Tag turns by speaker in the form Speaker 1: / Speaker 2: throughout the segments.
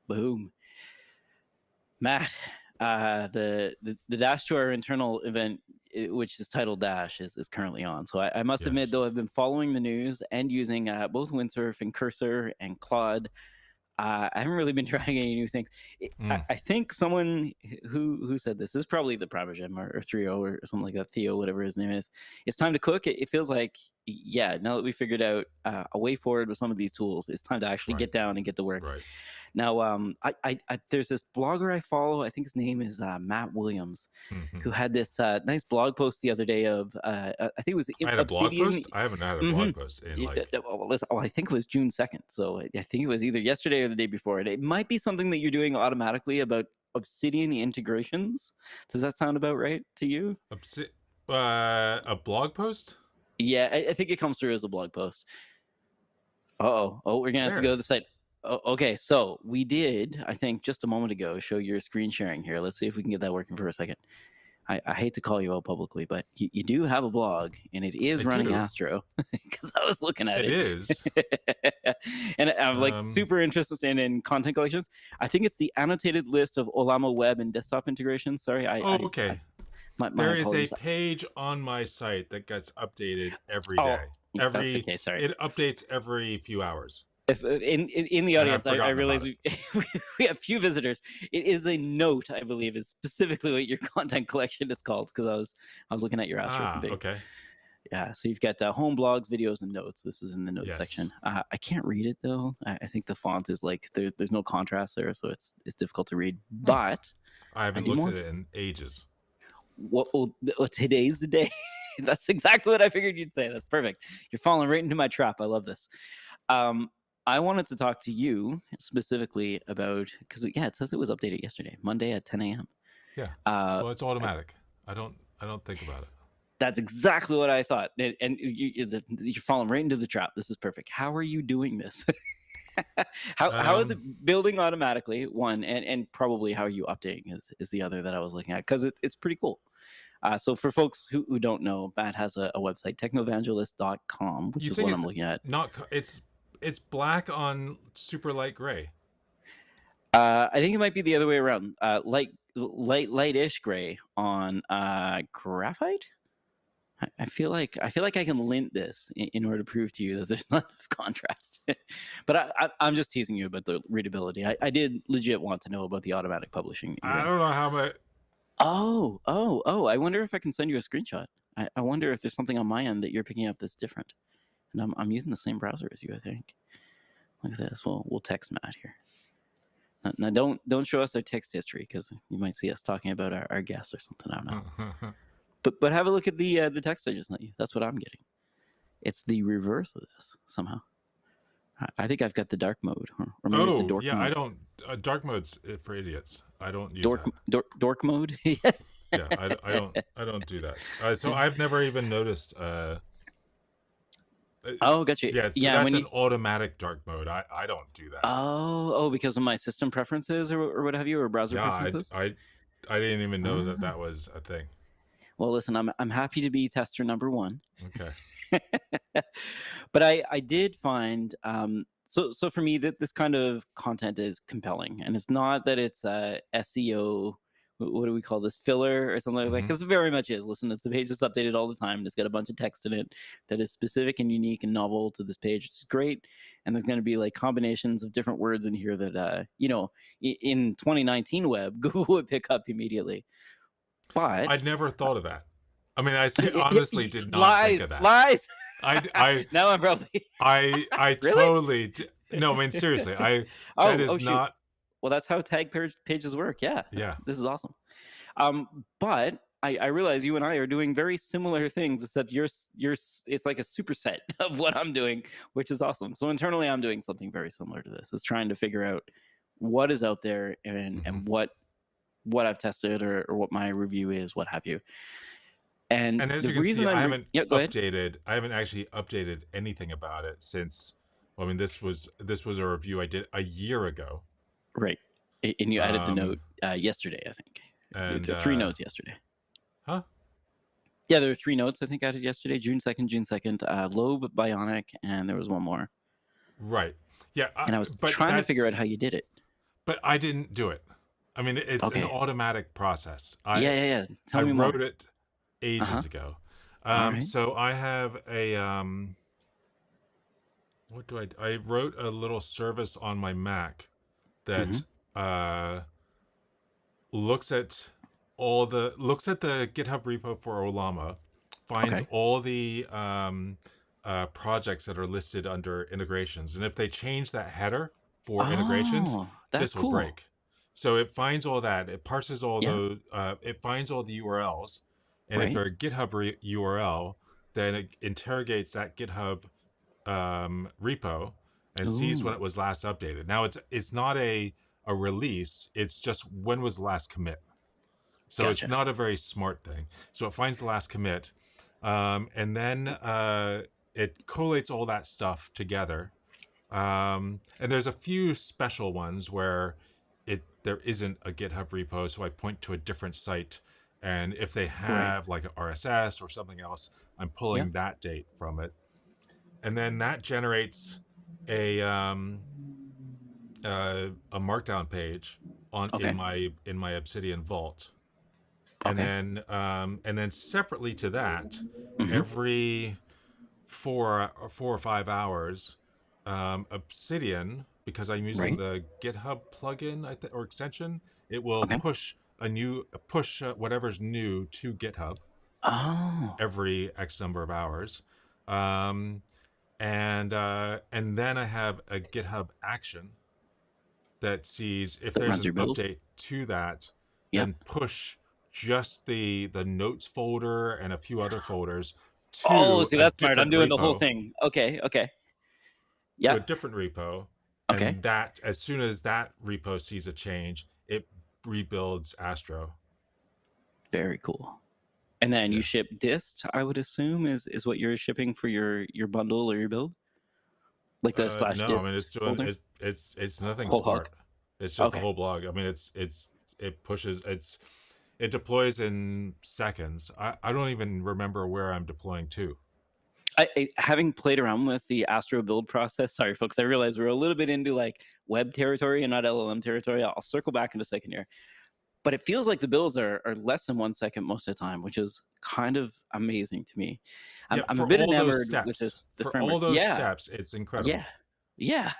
Speaker 1: Boom. Matt, the Dash to our internal event, which is titled Dash, is currently on. So I must admit, though,
Speaker 2: Yes.
Speaker 1: I've been following the news and using both Windsurf and Cursor and Claude. I haven't really been trying any new things. I think someone who said this is probably the Primogen or Theo or something like that, Theo, whatever his name is. It's time to cook. It feels like, yeah, now that we figured out a way forward with some of these tools, it's time to actually get down and get to work.
Speaker 2: Right.
Speaker 1: Now, I there's this blogger I follow. I think his name is Matt Williams, who had this nice blog post the other day of I think it was
Speaker 2: I had a blog
Speaker 1: Obsidian.
Speaker 2: post. I haven't had a blog post in like.
Speaker 1: I think it was June 2nd. So I think it was either yesterday or the day before. It might be something that you're doing automatically about Obsidian integrations. Does that sound about right to you?
Speaker 2: A blog post?
Speaker 1: Yeah, I think it comes through as a blog post. Oh, we're gonna have to go to the site. Oh, okay, so we did, I think, just a moment ago, show your screen sharing here. Let's see if we can get that working for a second. I hate to call you out publicly, but you do have a blog, and it is running Astro, because I was looking at it.
Speaker 2: It is.
Speaker 1: And I'm like super interested in content collections. I think it's the annotated list of Olama web and desktop integrations. Sorry.
Speaker 2: Okay. There is
Speaker 1: apologies.
Speaker 2: a page on my site that gets updated every day. It updates every few hours.
Speaker 1: If in the audience, I realize we have a few visitors. It is a note, I believe, is specifically what your content collection is called, because I was looking at your Astro.
Speaker 2: Okay.
Speaker 1: Yeah, so you've got home blogs, videos, and notes. This is in the notes section. I can't read it though. I think the font is like there's no contrast there, so it's difficult to read. But
Speaker 2: I haven't looked at it in ages.
Speaker 1: Well, today's the day. That's exactly what I figured you'd say. That's perfect. You're falling right into my trap. I love this. I wanted to talk to you specifically about, because it says it was updated yesterday, Monday at 10 a.m.
Speaker 2: Yeah. Well, it's automatic. I don't think about it.
Speaker 1: That's exactly what I thought. And you're falling right into the trap. This is perfect. How are you doing this? How is it building automatically? One, and probably how are you updating is the other that I was looking at, because it's pretty cool. So for folks who don't know, Matt has a website, technoevangelist.com, which is what I'm looking at.
Speaker 2: It's black on super light gray.
Speaker 1: I think it might be the other way around. Lightish gray on graphite. I feel like I can lint this in order to prove to you that there's not enough contrast. But I'm just teasing you about the readability. I did legit want to know about the automatic publishing.
Speaker 2: I don't know how much.
Speaker 1: Oh! I wonder if I can send you a screenshot. I wonder if there's something on my end that you're picking up that's different. And I'm using the same browser as you, I think. Look at this. We'll text Matt here. Now don't show us our text history, because you might see us talking about our guests or something. I don't know. But have a look at the text I just sent you. That's what I'm getting. It's the reverse of this somehow. I think I've got the dark mode, or maybe it's the dork mode.
Speaker 2: I don't. Dark mode's for idiots. I don't use
Speaker 1: dork mode.
Speaker 2: Yeah, I don't do that. So I've never even noticed.
Speaker 1: Gotcha.
Speaker 2: Yeah, that's an automatic dark mode. I don't do that.
Speaker 1: Oh, because of my system preferences or what have you, or browser preferences?
Speaker 2: I didn't even know that was a thing.
Speaker 1: Well, listen, I'm happy to be tester number one.
Speaker 2: Okay.
Speaker 1: But I did find so for me that this kind of content is compelling, and it's not that it's SEO. What do we call this, filler or something like that? Because it very much is. Listen, it's a page that's updated all the time, and it's got a bunch of text in it that is specific and unique and novel to this page, which is great. And there's going to be like combinations of different words in here that in 2019 web, Google would pick up immediately. But
Speaker 2: I'd never thought of that. I mean, I honestly did not think of that.
Speaker 1: Lies.
Speaker 2: I
Speaker 1: now I'm probably.
Speaker 2: I
Speaker 1: really?
Speaker 2: Totally. No, I mean seriously. That is not.
Speaker 1: Well, that's how tag pages work. Yeah. This is awesome. But I realize you and I are doing very similar things, except it's like a superset of what I'm doing, which is awesome. So internally, I'm doing something very similar to this. It's trying to figure out what is out there and what I've tested or what my review is, what have you. And
Speaker 2: as you can see, I haven't updated. I haven't actually updated anything about it since. Well, I mean, this was a review I did a year ago.
Speaker 1: Right, and you added the note yesterday, I think.
Speaker 2: And
Speaker 1: there were 3 notes yesterday.
Speaker 2: Huh?
Speaker 1: Yeah, there were 3 notes I think added yesterday. June 2nd, Lobe, Bionic, and there was one more.
Speaker 2: Right. Yeah.
Speaker 1: And I was trying to figure out how you did it.
Speaker 2: but I didn't do it. I mean, it's an
Speaker 1: Okay.
Speaker 2: automatic process.
Speaker 1: Yeah, yeah, yeah.
Speaker 2: I
Speaker 1: Tell me
Speaker 2: wrote
Speaker 1: more.
Speaker 2: it
Speaker 1: Uh-huh.
Speaker 2: ages ago.
Speaker 1: All right.
Speaker 2: So I have a what do I wrote a little service on my Mac that
Speaker 1: Mhm.
Speaker 2: uh looks at the GitHub repo for Olama, finds
Speaker 1: Okay.
Speaker 2: all the projects that are listed under integrations, and if they change that header for integrations,
Speaker 1: Oh, that's
Speaker 2: this will
Speaker 1: cool.
Speaker 2: break. So it finds all that, it parses all
Speaker 1: Yeah.
Speaker 2: those, it finds all the URLs, and if
Speaker 1: Right.
Speaker 2: they're a GitHub URL, then it interrogates that GitHub repo and sees when
Speaker 1: Ooh,
Speaker 2: it was last updated. Now it's not a release; it's just when was the last commit. So it's
Speaker 1: gotcha.
Speaker 2: not a very smart thing. So it finds the last commit, and then it collates all that stuff together. And there's a few special ones where there isn't a GitHub repo, so I point to a different site. And if they
Speaker 1: Right.
Speaker 2: have like an RSS or something else, I'm
Speaker 1: Yeah.
Speaker 2: pulling that date from it, and then that generates a a markdown page on
Speaker 1: Okay.
Speaker 2: in my Obsidian vault,
Speaker 1: Okay.
Speaker 2: and then separately to that,
Speaker 1: Mhm.
Speaker 2: every 4 or 5 hours, Obsidian, because I'm using
Speaker 1: Right.
Speaker 2: the GitHub plugin or extension, it will
Speaker 1: Okay.
Speaker 2: push whatever's new to GitHub
Speaker 1: Oh,
Speaker 2: every X number of hours. Um, and then I have a GitHub action that sees if
Speaker 1: that
Speaker 2: there's
Speaker 1: runs
Speaker 2: an
Speaker 1: your build.
Speaker 2: update to that,
Speaker 1: Yep.
Speaker 2: then push just the notes folder and a few other folders
Speaker 1: Oh,
Speaker 2: to
Speaker 1: see,
Speaker 2: a
Speaker 1: that's smart. I'm
Speaker 2: different
Speaker 1: doing the whole
Speaker 2: repo
Speaker 1: thing. Okay. Okay.
Speaker 2: to
Speaker 1: Yeah.
Speaker 2: a different repo,
Speaker 1: Okay.
Speaker 2: and that as soon as that repo sees a change, it rebuilds Astro.
Speaker 1: Very cool. And then you
Speaker 2: Yeah.
Speaker 1: ship dist, I would assume, is what you're shipping for your bundle or your build, like the slash
Speaker 2: No, I mean
Speaker 1: dist
Speaker 2: it's doing
Speaker 1: folder,
Speaker 2: it's nothing
Speaker 1: whole hog.
Speaker 2: smart. It's just the
Speaker 1: Okay.
Speaker 2: whole blog. I mean it pushes it deploys in seconds. I don't even remember where I'm deploying to.
Speaker 1: Having played around with the Astro build process, sorry folks, I realize we're a little bit into like web territory and not LLM territory. I'll circle back in a second here. But it feels like the builds are less than 1 second most of the time, which is kind of amazing to me.
Speaker 2: Yeah,
Speaker 1: I'm a bit enamored with this
Speaker 2: for
Speaker 1: framework.
Speaker 2: all those
Speaker 1: Yeah,
Speaker 2: steps, it's
Speaker 1: yeah,
Speaker 2: incredible.
Speaker 1: yeah.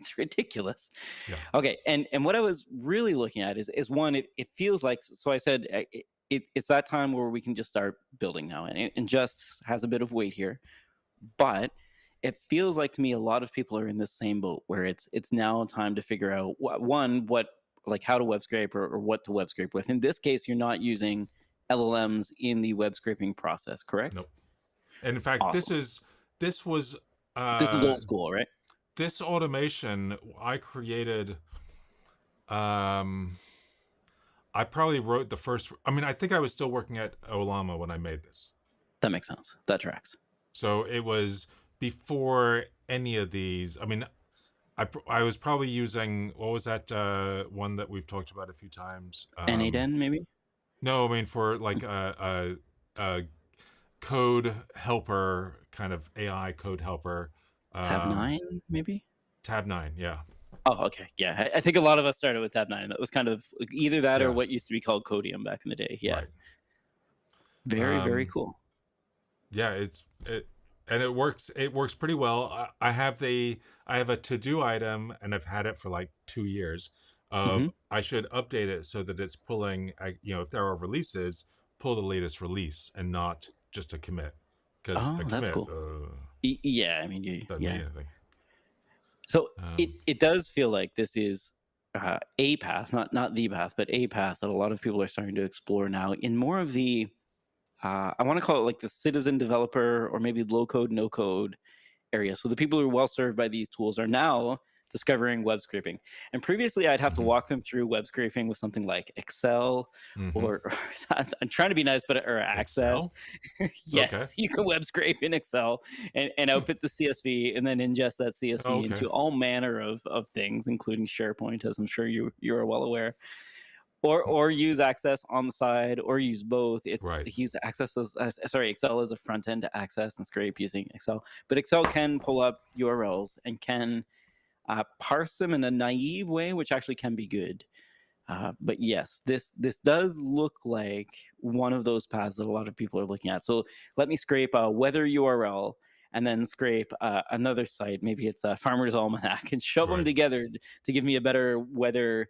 Speaker 1: It's ridiculous.
Speaker 2: Yeah.
Speaker 1: Okay, and what I was really looking at is one, it feels like, so I said it's that time where we can just start building now, and just has a bit of weight here, but it feels like to me a lot of people are in the same boat where it's now time to figure out what like how to web scrape or what to web scrape with. In this case, you're not using LLMs in the web scraping process, correct?
Speaker 2: Nope. And in fact,
Speaker 1: Awesome.
Speaker 2: this was
Speaker 1: This is
Speaker 2: uh
Speaker 1: old school, right?
Speaker 2: this automation I created. um I probably wrote the first. I mean, I think I was still working at Olama when I made this.
Speaker 1: That makes sense. That tracks.
Speaker 2: So it was before any of these. I mean, I was probably using, what was that one that we've talked about a few times?
Speaker 1: NADEN maybe.
Speaker 2: No, I mean for like a code helper, kind of AI code helper.
Speaker 1: Tab
Speaker 2: Um,
Speaker 1: 9 maybe.
Speaker 2: Tab 9, yeah,
Speaker 1: Oh, okay. Yeah, I think a lot of us started with Tab 9. That was kind of like either that or
Speaker 2: yeah,
Speaker 1: what used to be called Codium back in the day. Yeah.
Speaker 2: right.
Speaker 1: Very, very
Speaker 2: Um,
Speaker 1: cool.
Speaker 2: yeah, and it works. It works pretty well. I have a to do item, and I've had it for like 2 years.
Speaker 1: Hmm.
Speaker 2: Of I should update it so that it's pulling. If there are releases, pull the latest release and not just a commit, because a
Speaker 1: Oh, that's
Speaker 2: commit
Speaker 1: cool. Yeah, I mean,
Speaker 2: doesn't
Speaker 1: yeah.
Speaker 2: mean anything.
Speaker 1: So
Speaker 2: Um,
Speaker 1: it does feel like this is a path, not the path, but a path that a lot of people are starting to explore now in more of the I want to call it like the citizen developer or maybe low code, no code area. So the people who are well served by these tools are now discovering web scraping. And previously, I'd have to
Speaker 2: mhm,
Speaker 1: walk them through web scraping with something like Excel
Speaker 2: mhm.
Speaker 1: or I'm trying to be nice, but or Access.
Speaker 2: Excel, okay.
Speaker 1: Yes, you can web scrape in Excel and
Speaker 2: Hmm.
Speaker 1: output the CSV and then ingest that
Speaker 2: Oh,
Speaker 1: CSV
Speaker 2: okay,
Speaker 1: into all manner of things, including SharePoint, as I'm sure you are well aware,
Speaker 2: Hmm.
Speaker 1: or use Access on the side, or use both. It's
Speaker 2: Right.
Speaker 1: use Access as sorry, Excel as a front end to access and scrape using Excel. But Excel can pull up URLs and can parse them in a naive way, which actually can be good. But yes, this does look like one of those paths that a lot of people are looking at. So let me scrape a weather URL and then scrape another site. Maybe it's a Farmer's Almanac and shove them
Speaker 2: Right.
Speaker 1: together to give me a better weather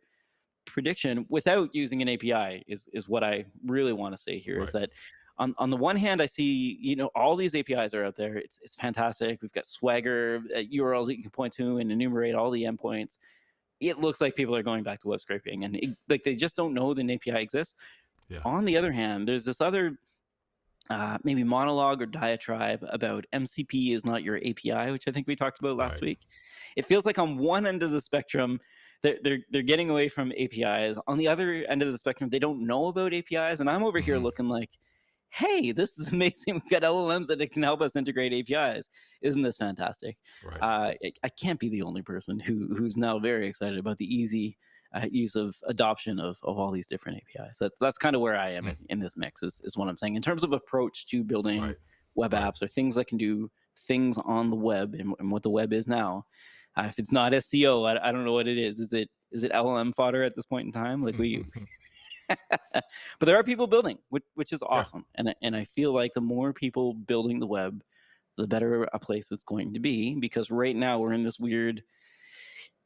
Speaker 1: prediction without using an API is what I really want to say here is
Speaker 2: Right.
Speaker 1: that on the one hand, I see, all these APIs are out there. It's fantastic. We've got Swagger URLs that you can point to and enumerate all the endpoints. It looks like people are going back to web scraping and like they just don't know that an API exists.
Speaker 2: Yeah.
Speaker 1: On the other hand, there's this other maybe monologue or diatribe about MCP is not your API, which I think we talked about last
Speaker 2: Right.
Speaker 1: week. It feels like on one end of the spectrum, they're getting away from APIs. On the other end of the spectrum, they don't know about APIs, and I'm over here
Speaker 2: Hmm.
Speaker 1: looking like, hey, this is amazing. We've got LLMs that can help us integrate APIs. Isn't this fantastic?
Speaker 2: Right.
Speaker 1: I can't be the only person who's now very excited about the easy use of adoption of all these different APIs. That's kind of where I am
Speaker 2: Mm.
Speaker 1: in this mix is what I'm saying in terms of approach to building
Speaker 2: Right.
Speaker 1: web
Speaker 2: Right.
Speaker 1: apps or things that can do things on the web and what the web is now. If it's not SEO, I don't know what it is. Is it LLM fodder at this point in time? Like but there are people building, which is
Speaker 2: Yeah.
Speaker 1: awesome, and I feel like the more people building the web, the better a place it's going to be. Because right now we're in this weird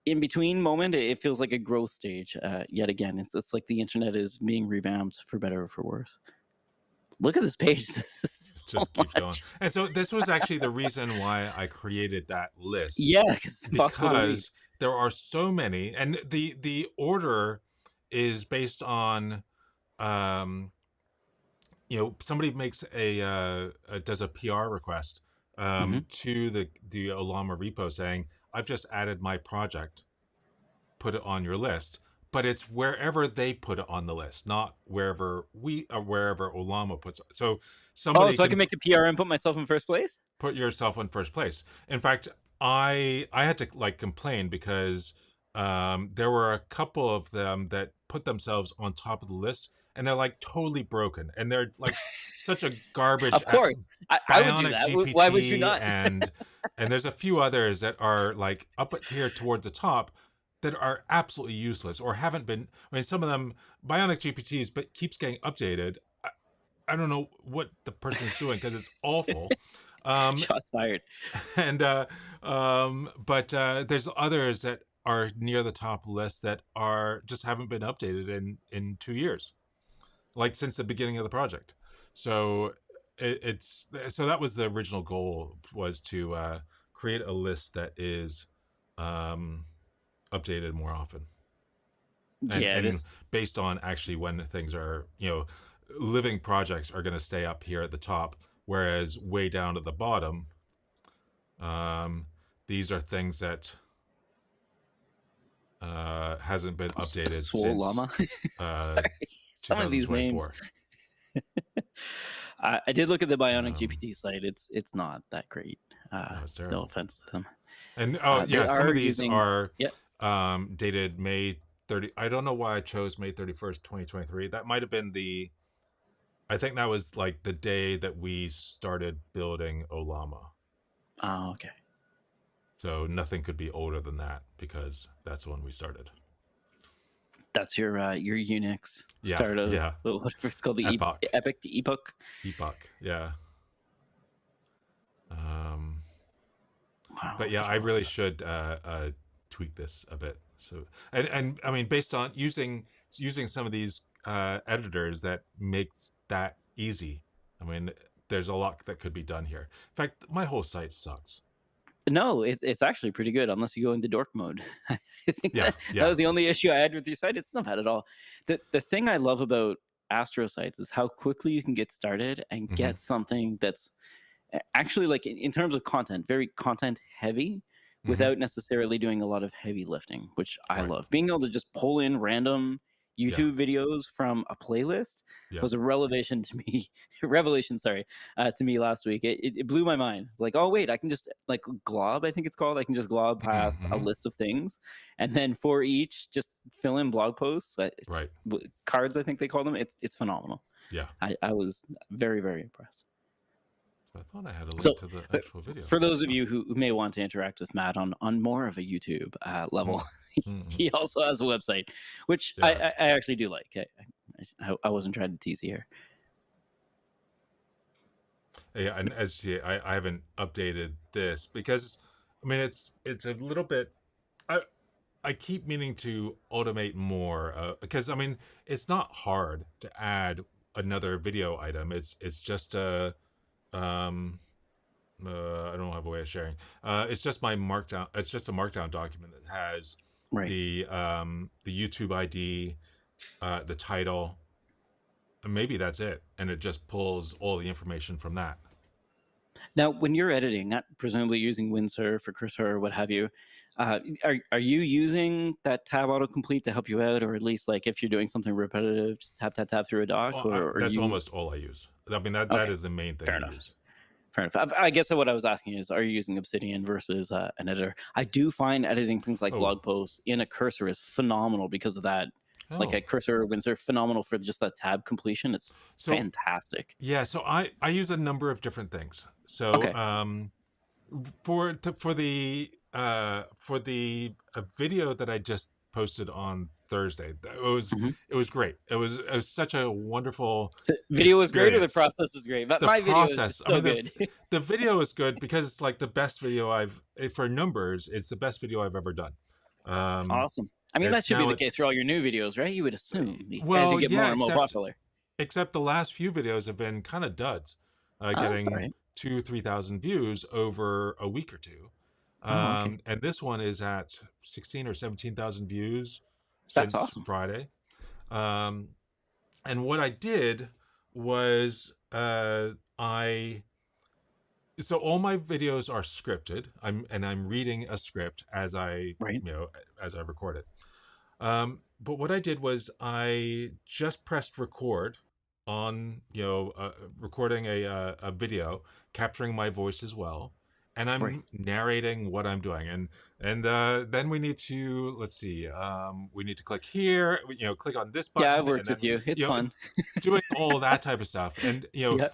Speaker 1: in between moment. It feels like a growth stage. Yet again, it's like the internet is being revamped for better or for worse. Look at this page. This is
Speaker 2: It
Speaker 1: so
Speaker 2: just keeps going.
Speaker 1: much.
Speaker 2: And so this was actually the reason why I created that list,
Speaker 1: Yeah, it's impossible to read.
Speaker 2: because there are so many, and the order is based on, um somebody makes does a PR request
Speaker 1: Hmm.
Speaker 2: to the Olama repo saying, I've just added my project, put it on your list. But it's wherever they put it on the list, not wherever Olama puts it. So
Speaker 1: Oh,
Speaker 2: somebody
Speaker 1: so I
Speaker 2: can
Speaker 1: can make a PR and put myself in first place?
Speaker 2: put yourself in first place. In fact, I had to like complain because there were a couple of them that put themselves on top of the list, and they're like totally broken, and they're like such a garbage
Speaker 1: Of
Speaker 2: at
Speaker 1: course, I would do
Speaker 2: Bionic
Speaker 1: that. Why would you
Speaker 2: GPT,
Speaker 1: not?
Speaker 2: and there's a few others that are like up here towards the top that are absolutely useless or haven't been. I mean, some of them Bionic GPTs, but keeps getting updated. I don't know what the person's doing because it's awful. Um,
Speaker 1: Shots fired.
Speaker 2: and but there's others that are near the top list that are just haven't been updated in 2 years, like since the beginning of the project. So it's so that was the original goal, was to create a list that is um updated more often,
Speaker 1: Yeah,
Speaker 2: and
Speaker 1: this
Speaker 2: based on actually when things are, living projects are going to stay up here at the top, whereas way down at the bottom, um these are things that hasn't been updated
Speaker 1: swole
Speaker 2: since
Speaker 1: llama.
Speaker 2: uh
Speaker 1: Sorry, some of these names.
Speaker 2: 2024.
Speaker 1: I did look at the Bionic
Speaker 2: um
Speaker 1: GPT site. It's not that great.
Speaker 2: no, it's
Speaker 1: No
Speaker 2: terrible.
Speaker 1: offense to them.
Speaker 2: And oh
Speaker 1: They
Speaker 2: yeah, some
Speaker 1: are
Speaker 2: of these
Speaker 1: using.
Speaker 2: are
Speaker 1: Yeah.
Speaker 2: dated May 30. I don't know why I chose May 31st, 2023. That might have been I think that was like the day that we started building Olama.
Speaker 1: Oh, okay.
Speaker 2: So nothing could be older than that because that's when we started.
Speaker 1: That's your Unix
Speaker 2: Yeah,
Speaker 1: start of
Speaker 2: yeah.
Speaker 1: whatever it's called, the
Speaker 2: Epoch.
Speaker 1: epic epoch.
Speaker 2: Epoch, yeah. Um,
Speaker 1: Wow,
Speaker 2: but yeah, I
Speaker 1: ridiculous.
Speaker 2: really should tweak this a bit. So, and I mean, based on using some of these editors that makes that easy. I mean, there's a lot that could be done here. In fact, my whole site sucks.
Speaker 1: No, it's actually pretty good unless you go into dork mode. I think
Speaker 2: Yeah,
Speaker 1: that
Speaker 2: yeah.
Speaker 1: was the only issue I had with your site. It's not bad at all. The thing I love about Astro sites is how quickly you can get started and
Speaker 2: Hmm.
Speaker 1: get something that's actually like in terms of content, very content heavy
Speaker 2: Hmm.
Speaker 1: without necessarily doing a lot of heavy lifting, which I
Speaker 2: Right.
Speaker 1: love. Being able to just pull in random
Speaker 2: Yeah,
Speaker 1: YouTube videos from a playlist
Speaker 2: yeah.
Speaker 1: was a revelation to me. Revelation, sorry, to me last week. It blew my mind. It's like, oh wait, I can just like glob. I think it's called. I can just glob past a
Speaker 2: Hmm.
Speaker 1: list of things, and then for each, just fill in blog posts,
Speaker 2: Right.
Speaker 1: cards. I think they call them. It's phenomenal.
Speaker 2: Yeah.
Speaker 1: I was very very impressed.
Speaker 2: So I thought I had a link
Speaker 1: So,
Speaker 2: to the
Speaker 1: uh,
Speaker 2: actual video.
Speaker 1: for those of
Speaker 2: Huh.
Speaker 1: you who may want to interact with Matt on more of a YouTube level,
Speaker 2: Mm. Mm-hmm.
Speaker 1: he also has a website, which
Speaker 2: Yeah.
Speaker 1: I actually do like. I wasn't trying to tease you here.
Speaker 2: Yeah, and as yeah, I haven't updated this because I mean it's a little bit. I I keep meaning to automate more because I mean it's not hard to add another video item. It's just a um I don't have a way of sharing. It's just my markdown. It's just a markdown document that has
Speaker 1: Right.
Speaker 2: the YouTube ID, the title, and maybe that's it, and it just pulls all the information from that.
Speaker 1: Now, when you're editing, not presumably using Windsurf or Cursor or what have you, are you using that tab autocomplete to help you out, or at least like if you're doing something repetitive, just tap tap tap through a doc, or are
Speaker 2: That's
Speaker 1: you
Speaker 2: almost all I use. I mean that
Speaker 1: okay?
Speaker 2: is the main thing
Speaker 1: Fair
Speaker 2: I
Speaker 1: enough.
Speaker 2: use.
Speaker 1: Fair enough. I guess what I was asking is, are you using Obsidian versus an editor? I do find editing things like
Speaker 2: Oh,
Speaker 1: blog posts in a Cursor is phenomenal because of that. Like
Speaker 2: oh.
Speaker 1: a Cursor or Windsurf, phenomenal for just that tab completion. It's
Speaker 2: So
Speaker 1: fantastic.
Speaker 2: yeah, so I use a number of different things. So
Speaker 1: Okay.
Speaker 2: for the video that I just posted on Thursday,
Speaker 1: Mhm.
Speaker 2: it was great. It was such a wonderful
Speaker 1: The video is great, or the
Speaker 2: experience.
Speaker 1: process is great. But
Speaker 2: The
Speaker 1: my video is
Speaker 2: process,
Speaker 1: just
Speaker 2: I
Speaker 1: so
Speaker 2: mean
Speaker 1: good.
Speaker 2: the video is good because it's like the best video for numbers, it's the best video I've ever done. Um
Speaker 1: Awesome. I mean, that
Speaker 2: it's
Speaker 1: should be
Speaker 2: now
Speaker 1: the
Speaker 2: at
Speaker 1: case for all your new videos, right? You would assume as you
Speaker 2: well,
Speaker 1: get
Speaker 2: yeah,
Speaker 1: more and more popular.
Speaker 2: except the last few videos have been kind of duds,
Speaker 1: Oh, that's all
Speaker 2: getting
Speaker 1: right.
Speaker 2: 2 3,000 views over a week or two,
Speaker 1: Oh, okay.
Speaker 2: and this one is at 16 or 17,000 views
Speaker 1: That's
Speaker 2: since
Speaker 1: awesome.
Speaker 2: Friday. um, and what I did was I so all my videos are scripted. I'm reading a script as
Speaker 1: Right.
Speaker 2: as I record it. But what I did was I just pressed record on recording a video, capturing my voice as well, and
Speaker 1: Right.
Speaker 2: I'm narrating what I'm doing, and then we need to let's see, we need to click here, click on this
Speaker 1: Yeah, I've
Speaker 2: button, and
Speaker 1: worked with
Speaker 2: then
Speaker 1: you. It's fun.
Speaker 2: doing all that type of stuff, and
Speaker 1: Yeah.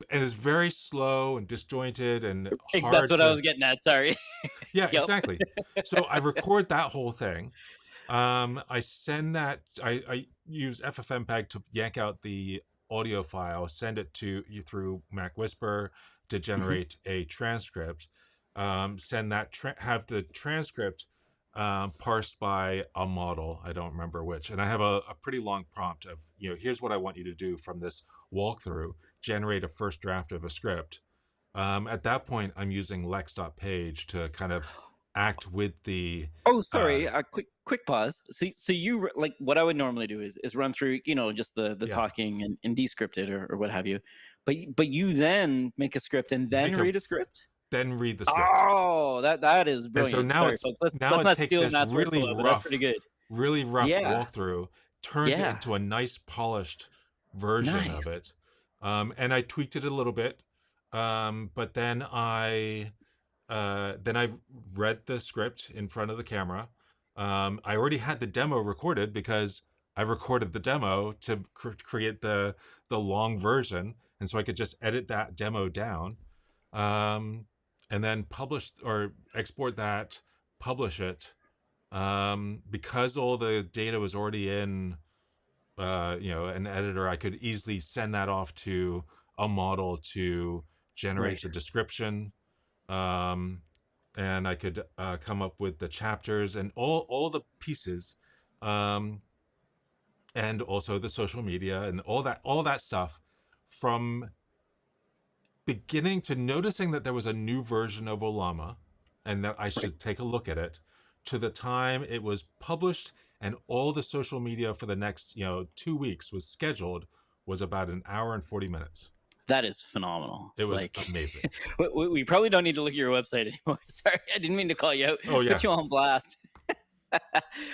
Speaker 2: and it's very slow and disjointed and
Speaker 1: That's
Speaker 2: hard
Speaker 1: what I
Speaker 2: to
Speaker 1: was getting at. Sorry.
Speaker 2: yeah,
Speaker 1: Yep.
Speaker 2: exactly. So I record that whole thing. I send that. I use FFmpeg to yank out the audio file, send it to you through Mac Whisper to
Speaker 1: Mhm.
Speaker 2: generate a transcript. Send that have the transcript parsed by a model. I don't remember which, and I have a pretty long prompt of here's what I want you to do from this walkthrough. Generate a first draft of a script. At that point, I'm using lex.page to kind of act with the
Speaker 1: Oh,
Speaker 2: uh,
Speaker 1: sorry. A quick pause. So like what I would normally do is run through, just the
Speaker 2: yeah,
Speaker 1: talking and descript it or what have you. But you then make a script and then
Speaker 2: make a
Speaker 1: read a script.
Speaker 2: then read the script.
Speaker 1: Oh, that is
Speaker 2: And so
Speaker 1: brilliant. Sorry, folks.
Speaker 2: now
Speaker 1: Let's
Speaker 2: it
Speaker 1: not
Speaker 2: takes
Speaker 1: steal
Speaker 2: this
Speaker 1: Matt's workflow, but that's pretty good.
Speaker 2: really rough
Speaker 1: Yeah.
Speaker 2: walkthrough, turns it
Speaker 1: Yeah.
Speaker 2: into a nice polished version of
Speaker 1: Nice.
Speaker 2: it. And I tweaked it a little bit. But then I read the script in front of the camera. I already had the demo recorded because I recorded the demo to create the long version, and so I could just edit that demo down, and then publish or export that, publish it. Because all the data was already in, an editor, I could easily send that off to a model to generate
Speaker 1: Right.
Speaker 2: the description, um, and I could come up with the chapters and all the pieces, um, and also the social media and all that stuff from beginning to noticing that there was a new version of Olama and that I
Speaker 1: Right.
Speaker 2: should take a look at it to the time it was published and all the social media for the next 2 weeks was scheduled was about an hour and 40 minutes.
Speaker 1: That is phenomenal.
Speaker 2: It was
Speaker 1: Like,
Speaker 2: amazing.
Speaker 1: we probably don't need to look at your website anymore. Sorry, I didn't mean to call you out,
Speaker 2: Oh
Speaker 1: put
Speaker 2: yeah.
Speaker 1: you on blast.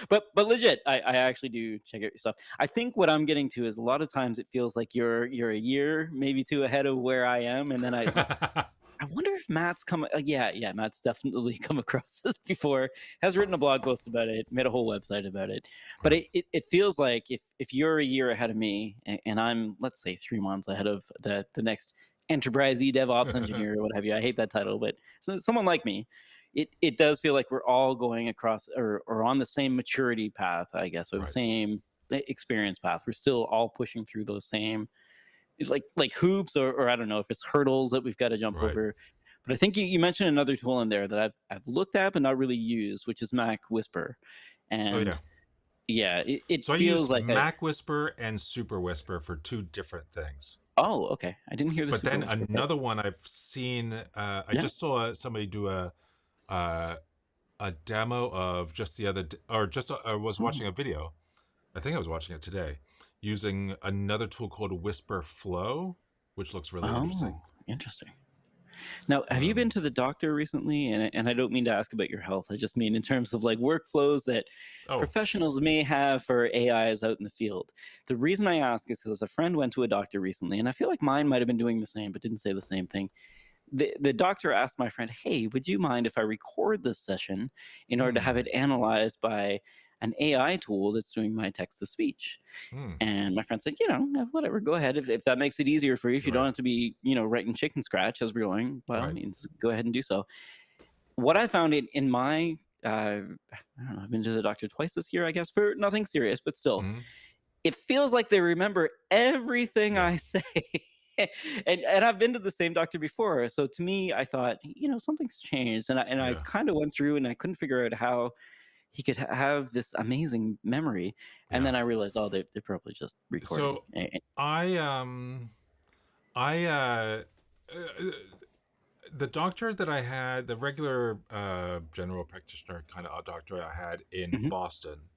Speaker 1: But legit, I actually do check out your stuff. I think what I'm getting to is a lot of times it feels like you're a year, maybe two ahead of where I am, and then I wonder if Matt's come. Yeah, Matt's definitely come across this before. Has written a blog post about it, made a whole website about it. But it feels like if you're a year ahead of me, and I'm let's say 3 months ahead of the next enterprise DevOps engineer or what have you. I hate that title, but someone like me, it does feel like we're all going across or on the same maturity path, I guess, or the
Speaker 2: Right.
Speaker 1: same experience path. We're still all pushing through those same like hoops or I don't know if it's hurdles that we've got to jump
Speaker 2: Right.
Speaker 1: over. But I think you mentioned another tool in there that I've looked at but not really used, which is Mac Whisper,
Speaker 2: Oh
Speaker 1: and
Speaker 2: yeah.
Speaker 1: yeah, it
Speaker 2: So I
Speaker 1: feels
Speaker 2: use
Speaker 1: like a
Speaker 2: Mac Whisper and Super Whisper for two different things.
Speaker 1: oh okay. I didn't hear the
Speaker 2: But
Speaker 1: Super
Speaker 2: then
Speaker 1: Whisper, but
Speaker 2: another one I've seen, I
Speaker 1: yeah.
Speaker 2: just saw somebody do uh, a demo of just the other, or just I was
Speaker 1: Oh,
Speaker 2: watching a video. I think I was watching it today, using another tool called Whisper Flow, which looks really interesting.
Speaker 1: oh, interesting. Now, have you been
Speaker 2: Um,
Speaker 1: to the doctor recently? And I don't mean to ask about your health. I just mean in terms of like workflows that
Speaker 2: oh,
Speaker 1: professionals may have for AIs out in the field. The reason I ask is because a friend went to a doctor recently, and I feel like mine might have been doing the same, but didn't say the same thing. The doctor asked my friend, "Hey, would you mind if I record this session in order to have
Speaker 2: hmm,
Speaker 1: it analyzed by an AI tool that's doing my text to speech?"
Speaker 2: hmm,
Speaker 1: And my friend said, whatever, go ahead. If that makes it easier for you, if you don't
Speaker 2: right,
Speaker 1: have to be, writing chicken scratch as we're going, by all
Speaker 2: right,
Speaker 1: means, go ahead and do so. What I found in my, I don't know, I've been to the doctor twice this year, I guess, for nothing serious, but still,
Speaker 2: hmm,
Speaker 1: it feels like they remember everything
Speaker 2: yeah,
Speaker 1: I say. And I've been to the same doctor before. So to me, I thought, something's changed. And I
Speaker 2: yeah,
Speaker 1: kind of went through and I couldn't figure out how he could have this amazing memory. And
Speaker 2: yeah.
Speaker 1: then I realized, oh, they're probably just recording.
Speaker 2: So I I the doctor that I had, the regular general practitioner kind of doctor I had in
Speaker 1: Mhm.
Speaker 2: Boston,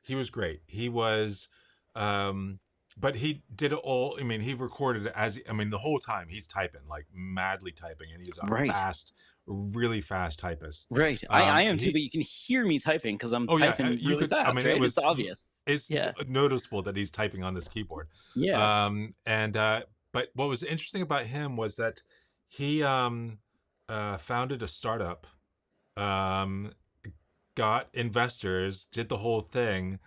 Speaker 2: he was great. He was, but he did it all. I mean, he recorded it as, I mean, the whole time he's typing, like madly typing, and he's a
Speaker 1: Right.
Speaker 2: fast, really fast typist.
Speaker 1: Right. I am too,
Speaker 2: He,
Speaker 1: but you can hear me typing because 'cause I'm
Speaker 2: oh yeah,
Speaker 1: typing
Speaker 2: you
Speaker 1: really
Speaker 2: could, I
Speaker 1: fast,
Speaker 2: mean, it
Speaker 1: right? It's
Speaker 2: was,
Speaker 1: obvious.
Speaker 2: it's
Speaker 1: Yeah.
Speaker 2: noticeable that he's typing on this keyboard.
Speaker 1: Yeah.
Speaker 2: And, but what was interesting about him was that he, founded a startup, um, got investors, did the whole thing,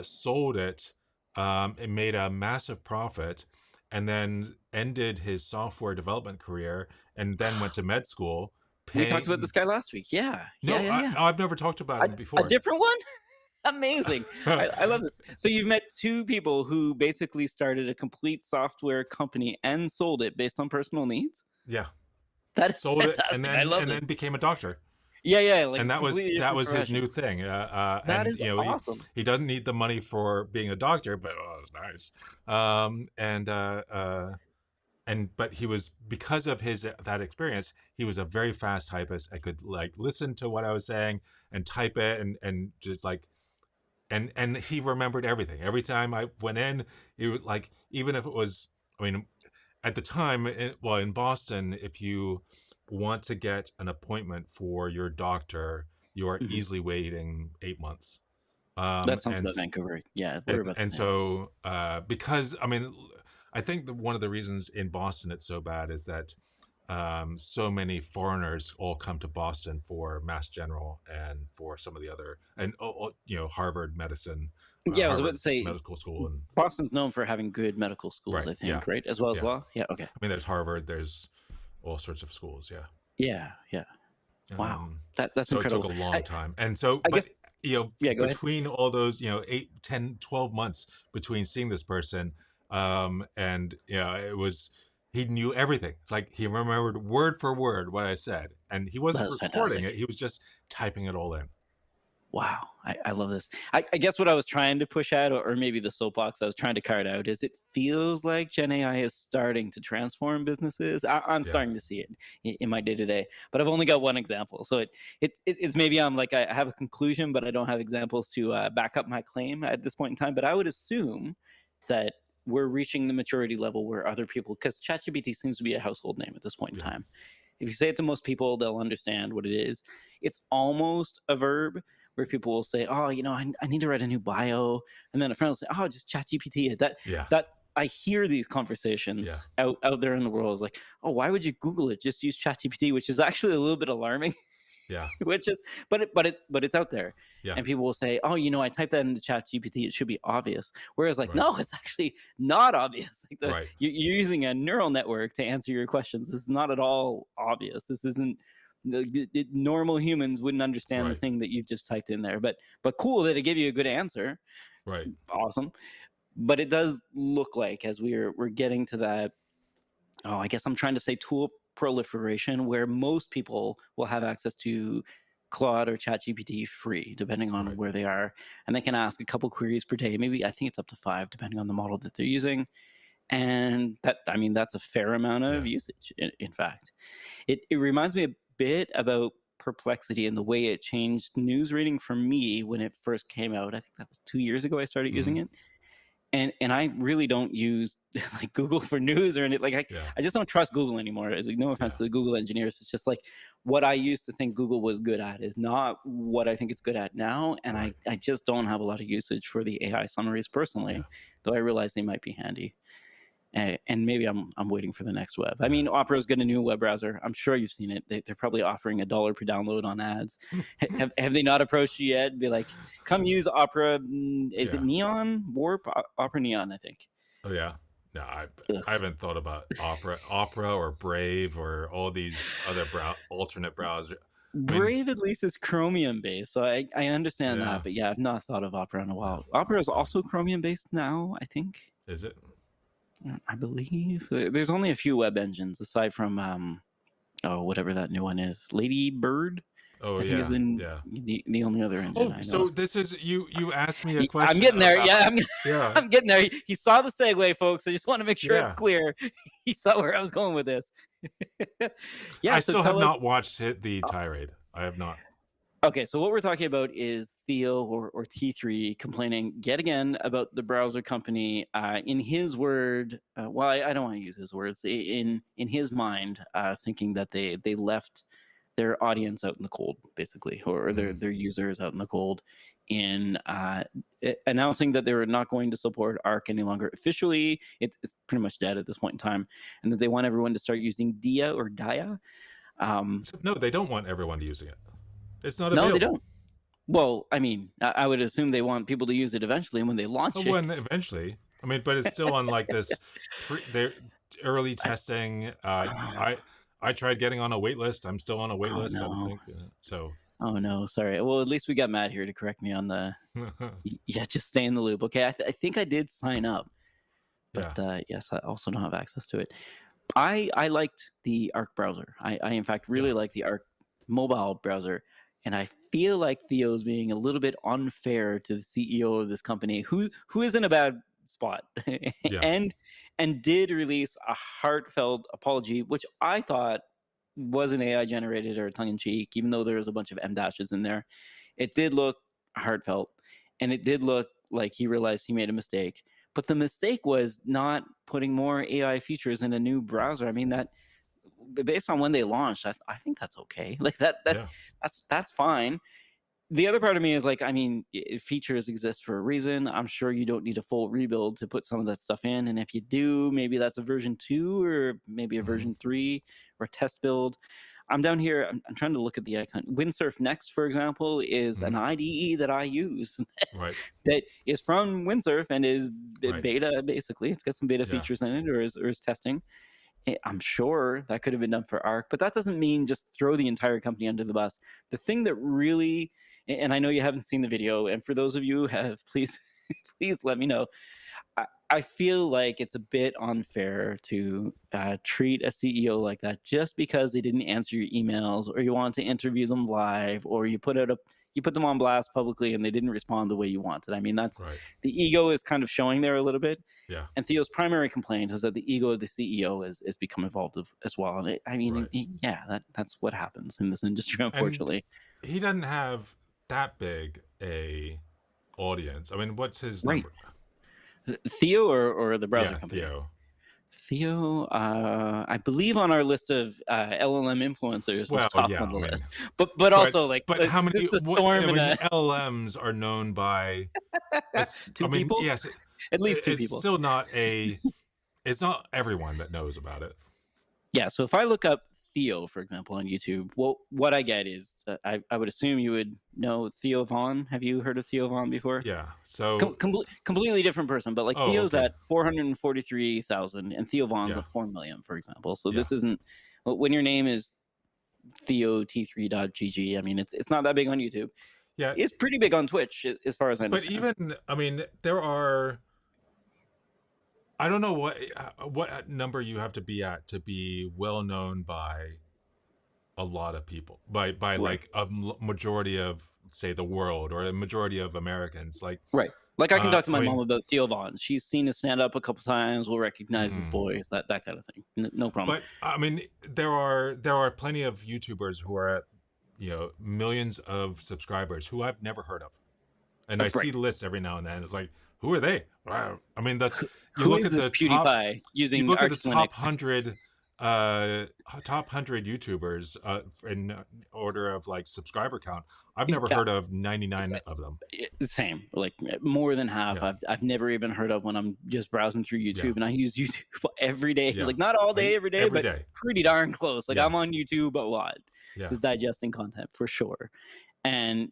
Speaker 2: sold it, and made a massive profit, and then ended his software development career, and then went to med school.
Speaker 1: We talked about this
Speaker 2: Paying
Speaker 1: guy last week. Yeah. Yeah,
Speaker 2: no,
Speaker 1: yeah, yeah.
Speaker 2: I've never talked about him
Speaker 1: A
Speaker 2: before.
Speaker 1: different one? Amazing. I love this. So you've met 2 people who basically started a complete software company and sold it based on personal needs?
Speaker 2: Yeah,
Speaker 1: That is
Speaker 2: sold it,
Speaker 1: fantastic. I love
Speaker 2: and
Speaker 1: this.
Speaker 2: then became a doctor.
Speaker 1: Yeah, yeah, like
Speaker 2: And
Speaker 1: completely
Speaker 2: that
Speaker 1: different
Speaker 2: was his
Speaker 1: profession.
Speaker 2: new thing.
Speaker 1: That
Speaker 2: And
Speaker 1: is
Speaker 2: you know,
Speaker 1: awesome.
Speaker 2: he doesn't need the money for being a doctor, but oh, it's nice. And but he was, because of his that experience, he was a very fast typist. I could like listen to what I was saying and type it, and just like, and he remembered everything. Every time I went in, it would like, even if it was, I mean, at the time, well, in Boston, if you want to get an appointment for your doctor, you are
Speaker 1: Mhm.
Speaker 2: easily waiting 8 months.
Speaker 1: That sounds
Speaker 2: And
Speaker 1: about Vancouver. Yeah, we're about the
Speaker 2: and
Speaker 1: same.
Speaker 2: so because I mean, I think that one of the reasons in Boston it's so bad is that so many foreigners all come to Boston for Mass General and for some of the other, and you know, Harvard medicine,
Speaker 1: Yeah, I was about to
Speaker 2: Harvard
Speaker 1: say
Speaker 2: Medical School, and
Speaker 1: Boston's known for having good medical schools,
Speaker 2: right,
Speaker 1: I
Speaker 2: yeah,
Speaker 1: think, right? As well as
Speaker 2: yeah.
Speaker 1: law? Yeah, okay.
Speaker 2: I mean, there's Harvard, there's all sorts of schools, yeah.
Speaker 1: Yeah, yeah. Wow.
Speaker 2: Um,
Speaker 1: That's
Speaker 2: so it took
Speaker 1: incredible.
Speaker 2: a long time. And so,
Speaker 1: I guess
Speaker 2: but you know,
Speaker 1: yeah, go ahead.
Speaker 2: between all those, you know, 8, 10, 12 months between seeing this person, and you know, it was, he knew everything. It's like he remembered word for word what I said, and he
Speaker 1: That
Speaker 2: wasn't
Speaker 1: is
Speaker 2: recording it;
Speaker 1: fantastic.
Speaker 2: he was just typing it all in.
Speaker 1: Wow. I love this. I guess what I was trying to push at, or maybe the soapbox I was trying to card out, is it feels like Gen AI is starting to transform businesses. I'm
Speaker 2: Yeah,
Speaker 1: starting to see it in my day to day, but I've only got one example. So it's maybe I'm like, I have a conclusion, but I don't have examples to back up my claim at this point in time. But I would assume that we're reaching the maturity level where other people, because ChatGPT seems to be a household name at this point in
Speaker 2: yeah,
Speaker 1: time. If you say it to most people, they'll understand what it is. It's almost a verb where people will say, "Oh, I need to write a new bio," and then a friend will say, "Oh, just chat GPT it."
Speaker 2: yeah,
Speaker 1: That I hear these
Speaker 2: yeah.
Speaker 1: conversations out there in the world. It's like, "Oh, why would you Google it? Just use chat GPT," which is actually a little bit alarming.
Speaker 2: Yeah.
Speaker 1: which is, but it's out there,
Speaker 2: Yeah.
Speaker 1: and people will say, "Oh, I typed that into Chat GPT. It should be obvious." Whereas, like,
Speaker 2: Right.
Speaker 1: no, it's actually not obvious. Like
Speaker 2: Right.
Speaker 1: you're using a neural network to answer your questions. This is not at all obvious. This isn't. Normal humans wouldn't understand the
Speaker 2: Right.
Speaker 1: thing that you've just typed in there. But cool that it gave you a good answer.
Speaker 2: Right.
Speaker 1: Awesome. But it does look like, as we're getting to that, oh, I guess I'm trying to say tool proliferation, where most people will have access to Claude or ChatGPT free, depending on
Speaker 2: Right.
Speaker 1: where they are, and they can ask a couple queries per day. Maybe I think it's up to 5, depending on the model that they're using. And that's a fair amount of
Speaker 2: Yeah.
Speaker 1: usage. In fact, it reminds me a bit about Perplexity and the way it changed news reading for me when it first came out. I think that was 2 years ago I started
Speaker 2: Hmm.
Speaker 1: using it, and I really don't use like Google for news or anything. Like
Speaker 2: Yeah.
Speaker 1: I just don't trust Google anymore. It's like, no offense
Speaker 2: Yeah.
Speaker 1: to the Google engineers. It's just like what I used to think Google was good at is not what I think it's good at now. And
Speaker 2: Right.
Speaker 1: I just don't have a lot of usage for the AI summaries
Speaker 2: Yeah.
Speaker 1: personally, though I realize they might be handy. And maybe I'm waiting for the next web. I
Speaker 2: Yeah.
Speaker 1: mean, Opera's got a new web browser. I'm sure you've seen it. They're probably offering $1 per download on ads. Have they not approached you yet? Be like, come use Opera. Is it
Speaker 2: Yeah.
Speaker 1: Neon Warp? Opera Neon, I think.
Speaker 2: Oh yeah. No, I
Speaker 1: Yes.
Speaker 2: haven't thought about Opera or Brave or all these other alternate browser. I mean,
Speaker 1: Brave at least is Chromium based, so I understand that.
Speaker 2: yeah.
Speaker 1: But yeah, I've not thought of Opera in a
Speaker 2: Yeah.
Speaker 1: while. Opera is
Speaker 2: Yeah.
Speaker 1: also Chromium based now, I think.
Speaker 2: Is it?
Speaker 1: I believe there's only a few web engines aside from oh, whatever that new one is, Lady Bird.
Speaker 2: Oh
Speaker 1: I think is
Speaker 2: yeah.
Speaker 1: in
Speaker 2: Yeah.
Speaker 1: the only other engine
Speaker 2: Oh,
Speaker 1: I know
Speaker 2: so
Speaker 1: of.
Speaker 2: this is you asked me a
Speaker 1: I'm
Speaker 2: question
Speaker 1: getting there.
Speaker 2: about.
Speaker 1: Yeah,
Speaker 2: Yeah.
Speaker 1: I'm getting there. He saw the segue, folks. I just want to make sure it's
Speaker 2: Yeah.
Speaker 1: clear. He saw where I was going with this. Yeah,
Speaker 2: I
Speaker 1: so
Speaker 2: still have
Speaker 1: tell
Speaker 2: not
Speaker 1: us.
Speaker 2: watched the tirade. I have not.
Speaker 1: Okay, so what we're talking about is Theo or T3 complaining yet again about the browser company. In his word, well, I don't want to use his words. In his mind, thinking that they left their audience out in the cold, basically, or
Speaker 2: Hmm.
Speaker 1: their users out in the cold, in announcing that they were not going to support Arc any longer officially. It's pretty much dead at this point in time, and that they want everyone to start using Dia or Dia. Um,
Speaker 2: So, no, they don't want everyone using it. It's not
Speaker 1: no, they
Speaker 2: available.
Speaker 1: don't. Well, I mean, I would assume they want people to use it eventually when they
Speaker 2: Oh,
Speaker 1: launch it.
Speaker 2: when eventually. I mean, but it's still on like this their early
Speaker 1: I,
Speaker 2: testing.
Speaker 1: oh,
Speaker 2: I tried getting on a wait list. I'm still on a wait
Speaker 1: oh
Speaker 2: list. I don't
Speaker 1: no.
Speaker 2: think so.
Speaker 1: Oh no, sorry. Well, at least we got Matt here to correct me on the. Yeah, just stay in the loop. Okay, I think I did sign up, but
Speaker 2: Yeah.
Speaker 1: yes, I also don't have access to it. I liked the Arc browser. I in fact
Speaker 2: Yeah.
Speaker 1: really like the Arc mobile browser, and I feel like Theo's being a little bit unfair to the CEO of this company, who is in a bad spot,
Speaker 2: Yeah.
Speaker 1: and did release a heartfelt apology, which I thought wasn't AI generated or tongue in cheek, even though there was a bunch of M dashes in there. It did look heartfelt, and it did look like he realized he made a mistake. But the mistake was not putting more AI features in a new browser. I mean, that based on when they launched, I think that's okay. Like
Speaker 2: Yeah.
Speaker 1: that's fine. The other part of me is like, I mean, features exist for a reason. I'm sure you don't need a full rebuild to put some of that stuff in, and if you do, maybe that's a version 2 or maybe a
Speaker 2: Hmm.
Speaker 1: version 3 or a test build. I'm down here. I'm trying to look at the icon. Windsurf Next, for example, is an
Speaker 2: Hmm.
Speaker 1: IDE that I use
Speaker 2: Right.
Speaker 1: that is from Windsurf and is
Speaker 2: Right.
Speaker 1: beta. Basically, it's got some beta
Speaker 2: Yeah.
Speaker 1: features in it, or is testing. I'm sure that could have been done for Arc, but that doesn't mean just throw the entire company under the bus. The thing that really, and I know you haven't seen the video, and for those of you who have, please, please let me know. I feel like it's a bit unfair to treat a CEO like that just because they didn't answer your emails, or you want to interview them live, or you put them on blast publicly and they didn't respond the way you wanted. I mean, that's
Speaker 2: Right.
Speaker 1: the ego is kind of showing there a little bit.
Speaker 2: Yeah.
Speaker 1: And Theo's primary complaint is that the ego of the CEO is become involved as well. And I mean,
Speaker 2: Right.
Speaker 1: yeah, that's what happens in this industry,
Speaker 2: And
Speaker 1: unfortunately.
Speaker 2: he doesn't have that big a audience. I mean, what's his
Speaker 1: Right.
Speaker 2: number?
Speaker 1: Theo or the browser
Speaker 2: Yeah,
Speaker 1: company?
Speaker 2: Theo.
Speaker 1: Theo, I believe on our list of LLM influencers was
Speaker 2: Well,
Speaker 1: top
Speaker 2: yeah,
Speaker 1: on the
Speaker 2: I mean,
Speaker 1: list, but also like
Speaker 2: but how many?
Speaker 1: this is a
Speaker 2: What I
Speaker 1: storm in
Speaker 2: mean,
Speaker 1: a
Speaker 2: LLMs are known by. I
Speaker 1: two
Speaker 2: mean,
Speaker 1: people,
Speaker 2: yes,
Speaker 1: at least two
Speaker 2: it's
Speaker 1: people.
Speaker 2: still not a. It's not everyone that knows about it.
Speaker 1: Yeah. So if I look up Theo, for example, on YouTube, what I get is I would assume you would know Theo Vaughn. Have you heard of Theo Vaughn before?
Speaker 2: Yeah. So,
Speaker 1: Completely different person, but like
Speaker 2: oh,
Speaker 1: Theo's
Speaker 2: okay.
Speaker 1: at 443,000 and Theo Vaughn's
Speaker 2: Yeah.
Speaker 1: at 4 million, for example. So
Speaker 2: Yeah.
Speaker 1: this isn't when your name is Theo T3.gg. I mean, it's not that big on YouTube.
Speaker 2: Yeah.
Speaker 1: It's pretty big on Twitch, as far as I
Speaker 2: But
Speaker 1: understand.
Speaker 2: even, I mean, there are, I don't know what number you have to be at to be well known by a lot of people, by
Speaker 1: Right.
Speaker 2: like a majority of, say, the world, or a majority of Americans. Like,
Speaker 1: Right. Like I can talk to
Speaker 2: I
Speaker 1: my mom
Speaker 2: mean,
Speaker 1: about Theo Vaughn. She's seen his stand up a couple times. Will recognize his
Speaker 2: mm,
Speaker 1: voice. That kind of thing. No problem.
Speaker 2: but I mean, there are plenty of YouTubers who are at, millions of subscribers who I've never heard of, and I see
Speaker 1: Right.
Speaker 2: the list every now and then. It's like, who are they? Wow. I mean, you
Speaker 1: Who
Speaker 2: look
Speaker 1: is
Speaker 2: at
Speaker 1: this
Speaker 2: the top
Speaker 1: PewDiePie
Speaker 2: you
Speaker 1: using
Speaker 2: look at the
Speaker 1: Arch
Speaker 2: top
Speaker 1: Linux?
Speaker 2: 100 YouTubers in order of like subscriber count. I've never
Speaker 1: Yeah,
Speaker 2: heard of 99 of them.
Speaker 1: same. Like more than half.
Speaker 2: Yeah.
Speaker 1: I've never even heard of when I'm just browsing through
Speaker 2: Yeah.
Speaker 1: YouTube, and I use YouTube every day.
Speaker 2: Yeah.
Speaker 1: Like not all day, every day,
Speaker 2: Every
Speaker 1: but
Speaker 2: day.
Speaker 1: pretty darn close. Like
Speaker 2: Yeah.
Speaker 1: I'm on YouTube a lot,
Speaker 2: Yeah.
Speaker 1: just digesting content for sure. And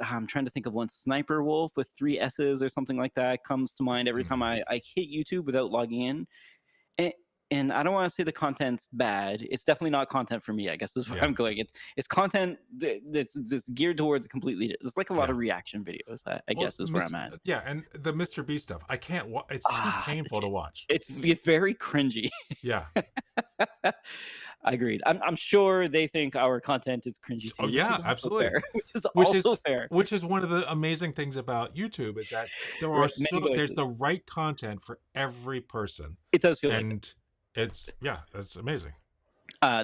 Speaker 1: I'm trying to think of one. Sniper Wolf with 3 S's or something like that comes to mind every time I hit YouTube without logging in. And I don't want to say the content's bad. It's definitely not content for me, I guess is where
Speaker 2: Yeah.
Speaker 1: I'm going. It's content that's geared towards a completely. It's like a lot
Speaker 2: Yeah.
Speaker 1: of reaction videos. I
Speaker 2: Well,
Speaker 1: guess is where I'm at.
Speaker 2: yeah, and the Mr. Beast stuff, I can't it's too painful to watch.
Speaker 1: It's very cringy.
Speaker 2: Yeah.
Speaker 1: Agreed. I'm sure they think our content is cringy too.
Speaker 2: Oh yeah, absolutely.
Speaker 1: Fair, which is fair.
Speaker 2: Which is one of the amazing things about YouTube, is that there's the right content for every person.
Speaker 1: It does feel
Speaker 2: and
Speaker 1: like
Speaker 2: that's amazing.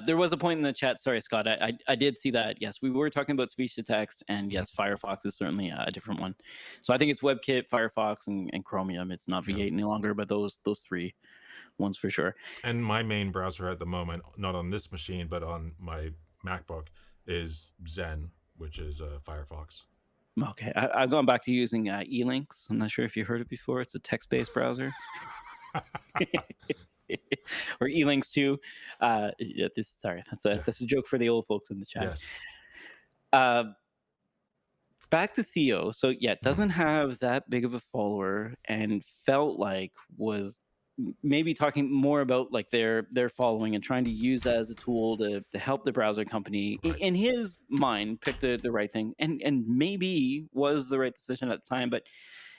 Speaker 1: There was a point in the chat. Sorry, Scott. I did see that. Yes, we were talking about speech to text, and yes, Firefox is certainly a different one. So I think it's WebKit, Firefox, and Chromium. It's not V8 any longer, but those 3 ones for sure.
Speaker 2: And my main browser at the moment, not on this machine, but on my MacBook, is Zen, which is Firefox.
Speaker 1: Okay, I've gone back to using eLinks. I'm not sure if you heard it before. It's a text-based browser. Or eLinks too. That's a joke for the old folks in the chat.
Speaker 2: Yes.
Speaker 1: Back to Theo. So yeah, doesn't have that big of a follower, and felt like was maybe talking more about like their following and trying to use that as a tool to help the browser company.
Speaker 2: Right.
Speaker 1: In his mind, picked the right thing, and maybe was the right decision at the time, but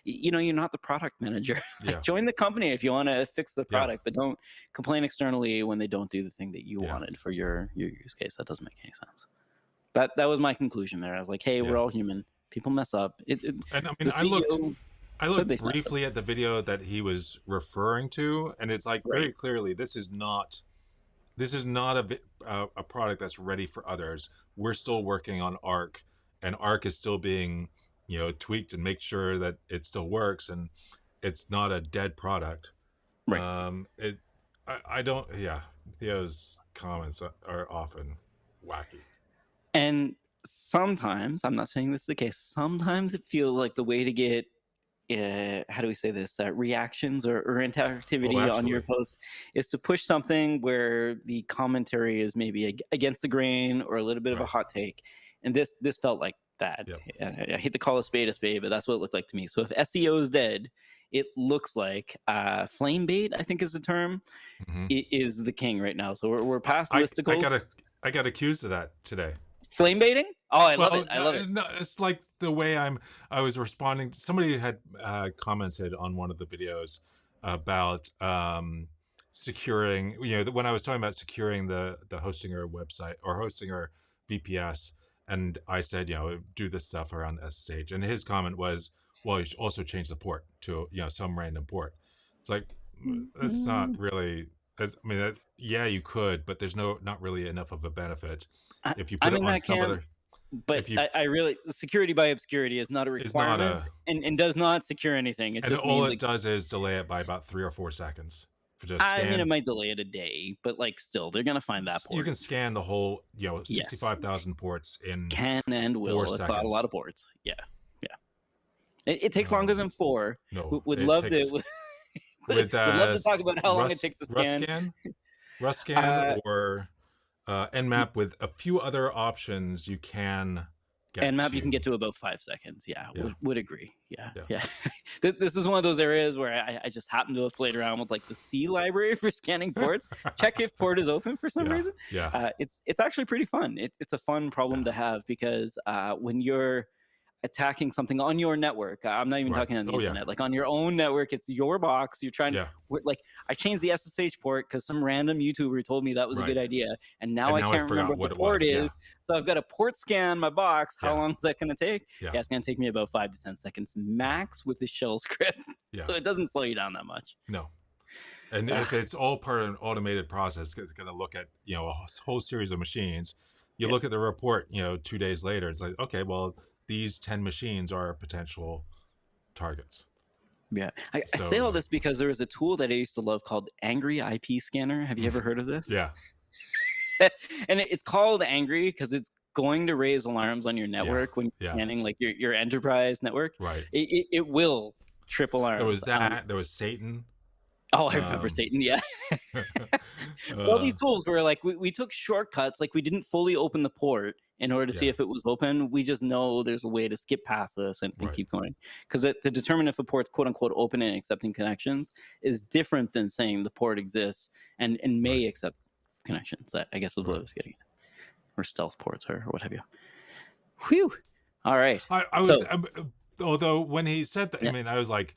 Speaker 1: you're not the product manager.
Speaker 2: Yeah.
Speaker 1: Join the company if you want to fix the product, but don't complain externally when they don't do the thing that you wanted for your use case. That doesn't make any sense. That was my conclusion there. I was like, hey, we're all human. People mess up.
Speaker 2: And I mean, I looked briefly at the video that he was referring to, and it's like very clearly this is not a product that's ready for others. We're still working on Arc, and Arc is still being tweaked and make sure that it still works, and it's not a dead product. I don't. Yeah, Theo's comments are often wacky.
Speaker 1: And sometimes, I'm not saying this is the case, sometimes it feels like the way to get how do we say this, reactions or interactivity on your posts is to push something where the commentary is maybe against the grain or a little bit of a hot take. And this felt like that. I hate to call a spade, but that's what it looked like to me. So if SEO is dead, it looks like flame bait, I think is the term, it is the king right now. So we're past listicles.
Speaker 2: I got accused of that today.
Speaker 1: Flame baiting? Oh, I love it. I love it.
Speaker 2: No, it's like the way I was responding. Somebody had commented on one of the videos about securing, when I was talking about securing the Hostinger website or Hostinger VPS, and I said, do this stuff around SSH, and his comment was, well, you should also change the port to some random port. It's like, that's not really. I mean, you could, but there's not really enough of a benefit if you put it on some other.
Speaker 1: But I really, security by obscurity is not a requirement, and does not secure anything. It just
Speaker 2: all it does is delay it by about 3 or 4 seconds.
Speaker 1: I mean, it might delay it a day, but like still, they're gonna find that port.
Speaker 2: You can scan the whole 65,000 ports in
Speaker 1: can and will. It's not a lot of ports. Yeah. It takes longer than 4.
Speaker 2: No,
Speaker 1: would love to. Would love to talk about how long it takes to scan.
Speaker 2: Rust scan or Nmap with a few other options you can get
Speaker 1: Nmap you can
Speaker 2: to.
Speaker 1: get to about 5 seconds. Yeah,
Speaker 2: Yeah,
Speaker 1: would agree. Yeah,
Speaker 2: yeah,
Speaker 1: yeah. This is one of those areas where I just happen to have played around with like the C library for scanning ports. Check if port is open for some
Speaker 2: yeah,
Speaker 1: reason.
Speaker 2: yeah,
Speaker 1: It's actually pretty fun. It's a fun problem
Speaker 2: yeah.
Speaker 1: to have because when you're attacking something on your network. I'm not even
Speaker 2: Right.
Speaker 1: talking on the
Speaker 2: Oh yeah,
Speaker 1: internet. Like on your own network, it's your box. You're trying.
Speaker 2: yeah.
Speaker 1: Like I changed the SSH port because some random YouTuber told me that was a
Speaker 2: Right.
Speaker 1: good idea, and now
Speaker 2: And
Speaker 1: I
Speaker 2: now I
Speaker 1: can't remember
Speaker 2: forgot
Speaker 1: what the
Speaker 2: what it
Speaker 1: port
Speaker 2: was. Yeah,
Speaker 1: is. So I've got to port scan my box. How
Speaker 2: yeah,
Speaker 1: long is that going to take?
Speaker 2: yeah,
Speaker 1: Yeah, it's going to take me about 5 to 10 seconds
Speaker 2: yeah,
Speaker 1: max with the shell script.
Speaker 2: yeah.
Speaker 1: So it doesn't slow you down that much.
Speaker 2: No. And if
Speaker 1: Ugh,
Speaker 2: it's all part of an automated process, it's going to look at a whole series of machines. You
Speaker 1: yeah.
Speaker 2: look at the report, 2 days later. It's like, okay, well, these 10 machines are potential targets.
Speaker 1: Yeah, I
Speaker 2: So
Speaker 1: say
Speaker 2: it's
Speaker 1: all
Speaker 2: like,
Speaker 1: this because there was a tool that I used to love called Angry IP Scanner. Have you ever heard of this?
Speaker 2: yeah,
Speaker 1: And it's called Angry because it's going to raise alarms on your
Speaker 2: yeah,
Speaker 1: network when you're
Speaker 2: yeah.
Speaker 1: scanning like your enterprise network.
Speaker 2: Right.
Speaker 1: It will trip
Speaker 2: There
Speaker 1: alarms.
Speaker 2: was that. There was Satan.
Speaker 1: Oh, I remember
Speaker 2: Um,
Speaker 1: Satan. Yeah, all
Speaker 2: uh,
Speaker 1: these tools were like we took shortcuts. Like we didn't fully open the port in order to see
Speaker 2: yeah.
Speaker 1: if it was open. We just know there's a way to skip past this and
Speaker 2: Right.
Speaker 1: keep going. Because to determine if a port's quote unquote open and accepting connections is different than saying the port exists and
Speaker 2: Right.
Speaker 1: may accept connections. That I guess is what I
Speaker 2: Right.
Speaker 1: was getting at. Or stealth ports or what have you. Whew. All right.
Speaker 2: I was,
Speaker 1: So
Speaker 2: although when he said that, I
Speaker 1: yeah.
Speaker 2: mean, I was like,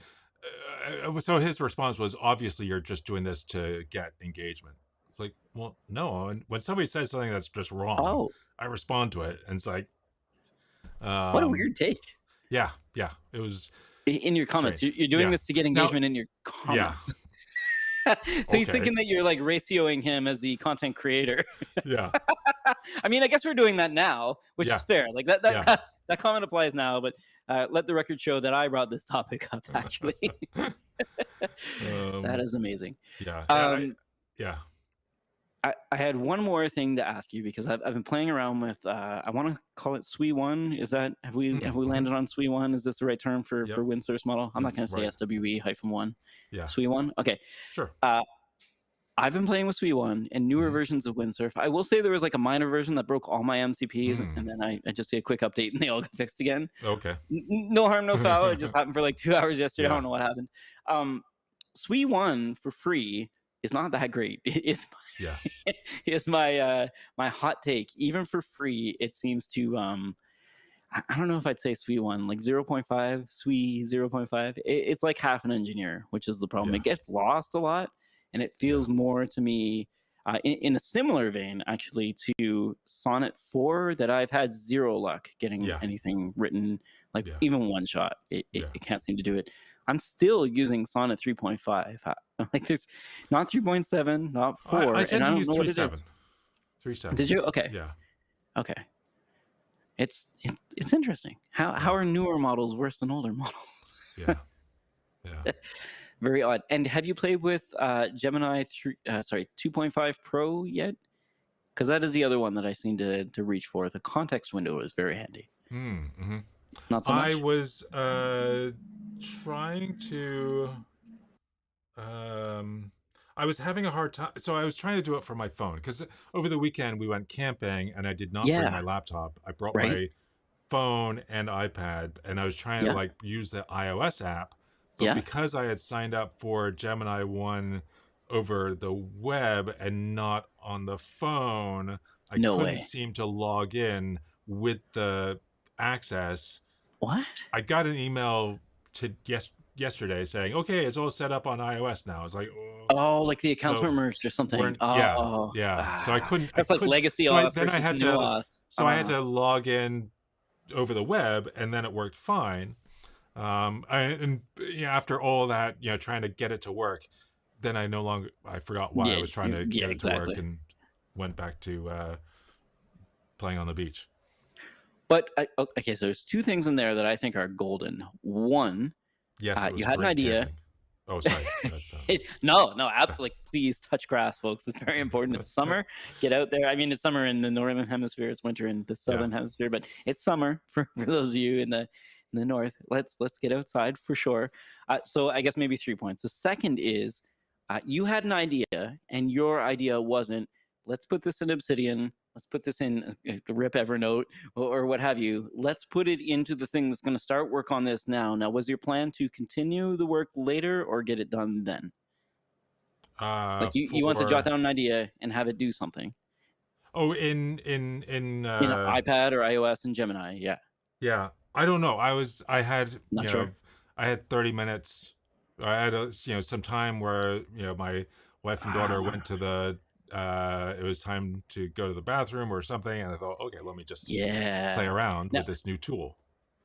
Speaker 2: so his response was, obviously, you're just doing this to get engagement. It's like, well, no. And when somebody says something that's just wrong,
Speaker 1: Oh,
Speaker 2: I respond to it, and it's like,
Speaker 1: what a
Speaker 2: um,
Speaker 1: weird take.
Speaker 2: yeah, yeah, it was
Speaker 1: In your comments,
Speaker 2: strange.
Speaker 1: you're doing
Speaker 2: Yeah.
Speaker 1: this to get
Speaker 2: Now,
Speaker 1: engagement in your
Speaker 2: yeah,
Speaker 1: comments. So he's
Speaker 2: okay,
Speaker 1: thinking that you're like ratioing him as the content creator.
Speaker 2: yeah,
Speaker 1: I mean, I guess we're doing that now, which
Speaker 2: yeah,
Speaker 1: is fair. Like that
Speaker 2: yeah.
Speaker 1: that comment applies now, but let the record show that I brought this topic up. Actually, that
Speaker 2: um,
Speaker 1: is amazing.
Speaker 2: yeah,
Speaker 1: Um,
Speaker 2: yeah.
Speaker 1: I had one more thing to ask you because I've been playing around with I want to call it SWE one. Is that have we
Speaker 2: Mm-hmm.
Speaker 1: landed on SWE one? Is this the right term for
Speaker 2: Yep,
Speaker 1: WinSource model? I'm not
Speaker 2: that's
Speaker 1: going to say
Speaker 2: right.
Speaker 1: SWE-1.
Speaker 2: Yeah,
Speaker 1: SWE one. Okay.
Speaker 2: sure.
Speaker 1: Uh, I've been playing with SWE one and newer
Speaker 2: Hmm.
Speaker 1: versions of Windsurf. I will say there was like a minor version that broke all my MCPs,
Speaker 2: Mm.
Speaker 1: and then I just did a quick update and they all got fixed again.
Speaker 2: Okay.
Speaker 1: No harm, no foul. It just happened for like 2 hours yesterday. I
Speaker 2: Yeah,
Speaker 1: don't know what happened. Um, SWE one for free is not that great. It's
Speaker 2: yeah,
Speaker 1: is my hot take. Even for free, it seems to I don't know if I'd say SWE one like 0.5 SWE 0.5. It's like half an engineer, which is the problem.
Speaker 2: yeah,
Speaker 1: It gets lost a lot, and it
Speaker 2: yeah,
Speaker 1: feels more to me in a similar vein actually to Sonnet 4 that I've had zero luck getting
Speaker 2: yeah,
Speaker 1: anything written like
Speaker 2: yeah,
Speaker 1: even one shot.
Speaker 2: yeah.
Speaker 1: It can't seem to do it. I'm still using Sonnet 3.5. Like there's not 3.7, not
Speaker 2: I
Speaker 1: 4, and
Speaker 2: tend
Speaker 1: I
Speaker 2: to
Speaker 1: don't
Speaker 2: use
Speaker 1: know what
Speaker 2: three
Speaker 1: it is.
Speaker 2: seven, 3.7.
Speaker 1: Did you? Okay.
Speaker 2: Yeah,
Speaker 1: Okay. It's interesting. How
Speaker 2: yeah,
Speaker 1: are newer models worse than older models?
Speaker 2: yeah, yeah.
Speaker 1: Very odd. And have you played with Gemini 3 sorry, 2.5 Pro yet? Cuz that is the other one that I seem to reach for. The context window is very handy.
Speaker 2: Mm-hmm.
Speaker 1: Not so
Speaker 2: I
Speaker 1: much?
Speaker 2: was trying to um I was having a hard time, so I was trying to do it from my phone because over the weekend we went camping and I did not bring
Speaker 1: Yeah,
Speaker 2: my laptop. I brought
Speaker 1: right?
Speaker 2: my phone and iPad, and I was trying to
Speaker 1: Yeah.
Speaker 2: like use the iOS app, but
Speaker 1: Yeah.
Speaker 2: because I had signed up for Gemini 1 over the web and not on the phone, I
Speaker 1: No
Speaker 2: couldn't
Speaker 1: way.
Speaker 2: seem to log in with the access.
Speaker 1: What?
Speaker 2: I got an email yesterday saying, "Okay, it's all set up on iOS now." I was like, "Oh."
Speaker 1: Oh, like the accounts were
Speaker 2: So
Speaker 1: merged or something.
Speaker 2: we're yeah,
Speaker 1: Oh.
Speaker 2: yeah. So I
Speaker 1: That's like
Speaker 2: couldn't
Speaker 1: legacy
Speaker 2: so I
Speaker 1: auth
Speaker 2: then I
Speaker 1: versus
Speaker 2: had
Speaker 1: new
Speaker 2: to
Speaker 1: auth.
Speaker 2: so I had to log in over the web, and then it worked fine. And after all that, trying to get it to work, then I forgot why I
Speaker 1: Yeah,
Speaker 2: was trying to
Speaker 1: yeah,
Speaker 2: get it to work,
Speaker 1: exactly.
Speaker 2: and went back to playing on the beach.
Speaker 1: But okay, so there's two things in there that I think are golden. One,
Speaker 2: Yes, it
Speaker 1: you
Speaker 2: was
Speaker 1: had an
Speaker 2: great
Speaker 1: idea.
Speaker 2: camping. Oh, sorry, that's
Speaker 1: No, absolutely. Please touch grass, folks. It's very important. It's summer. Get out there. I mean, it's summer in the northern hemisphere. It's winter in the
Speaker 2: yeah,
Speaker 1: southern hemisphere, but it's summer for those of you in the north. Let's get outside for sure. So I guess maybe 3 points. The second is you had an idea, and your idea wasn't let's put this in Obsidian, let's put this in Rip Evernote or what have you. Let's put it into the thing that's going to start work on this now. Now, was your plan to continue the work later or get it done then? Like you want to jot
Speaker 2: For
Speaker 1: down an idea and have it do something
Speaker 2: oh, in
Speaker 1: in iPad or iOS and Gemini. Yeah,
Speaker 2: yeah, I don't know. I had,
Speaker 1: not sure.
Speaker 2: I had 30 minutes. I had some time where, my wife and daughter went
Speaker 1: Ah,
Speaker 2: to the it was time to go to the bathroom or something, and I thought, okay, let me just play
Speaker 1: yeah.
Speaker 2: around
Speaker 1: Now,
Speaker 2: with this new
Speaker 1: right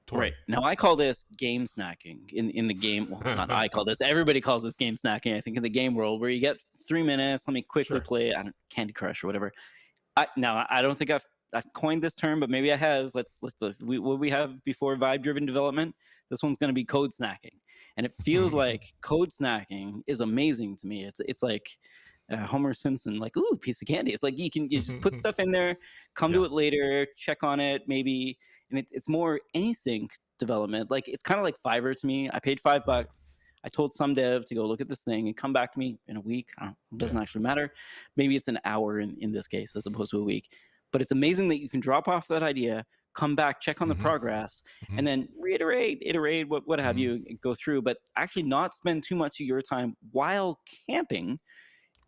Speaker 2: toy.
Speaker 1: now, I call this game snacking in the game. Well, not I call this. Everybody calls this game snacking. I think in the game world, where you get 3 minutes. Let me quickly
Speaker 2: Sure.
Speaker 1: play. I don't, Candy Crush or whatever. I don't think I've coined this term, but maybe I have. What we have before vibe driven development. This one's going to be code snacking, and it feels like code snacking is amazing to me. It's like Homer Simpson, like ooh, piece of candy. It's like you just put stuff in there, come to
Speaker 2: Yeah.
Speaker 1: it later, check on it maybe, and it's more async development. Like it's kind of like Fiverr to me. I paid five
Speaker 2: Right.
Speaker 1: bucks. I told some dev to go look at this thing and come back to me in a week. I don't, it doesn't
Speaker 2: Yeah.
Speaker 1: actually matter. Maybe it's an hour in this case as opposed to a week. But it's amazing that you can drop off that idea, come back, check on the
Speaker 2: Hmm.
Speaker 1: progress,
Speaker 2: Hmm.
Speaker 1: and then reiterate, iterate, what have
Speaker 2: Hmm.
Speaker 1: you, and go through, but actually not spend too much of your time while camping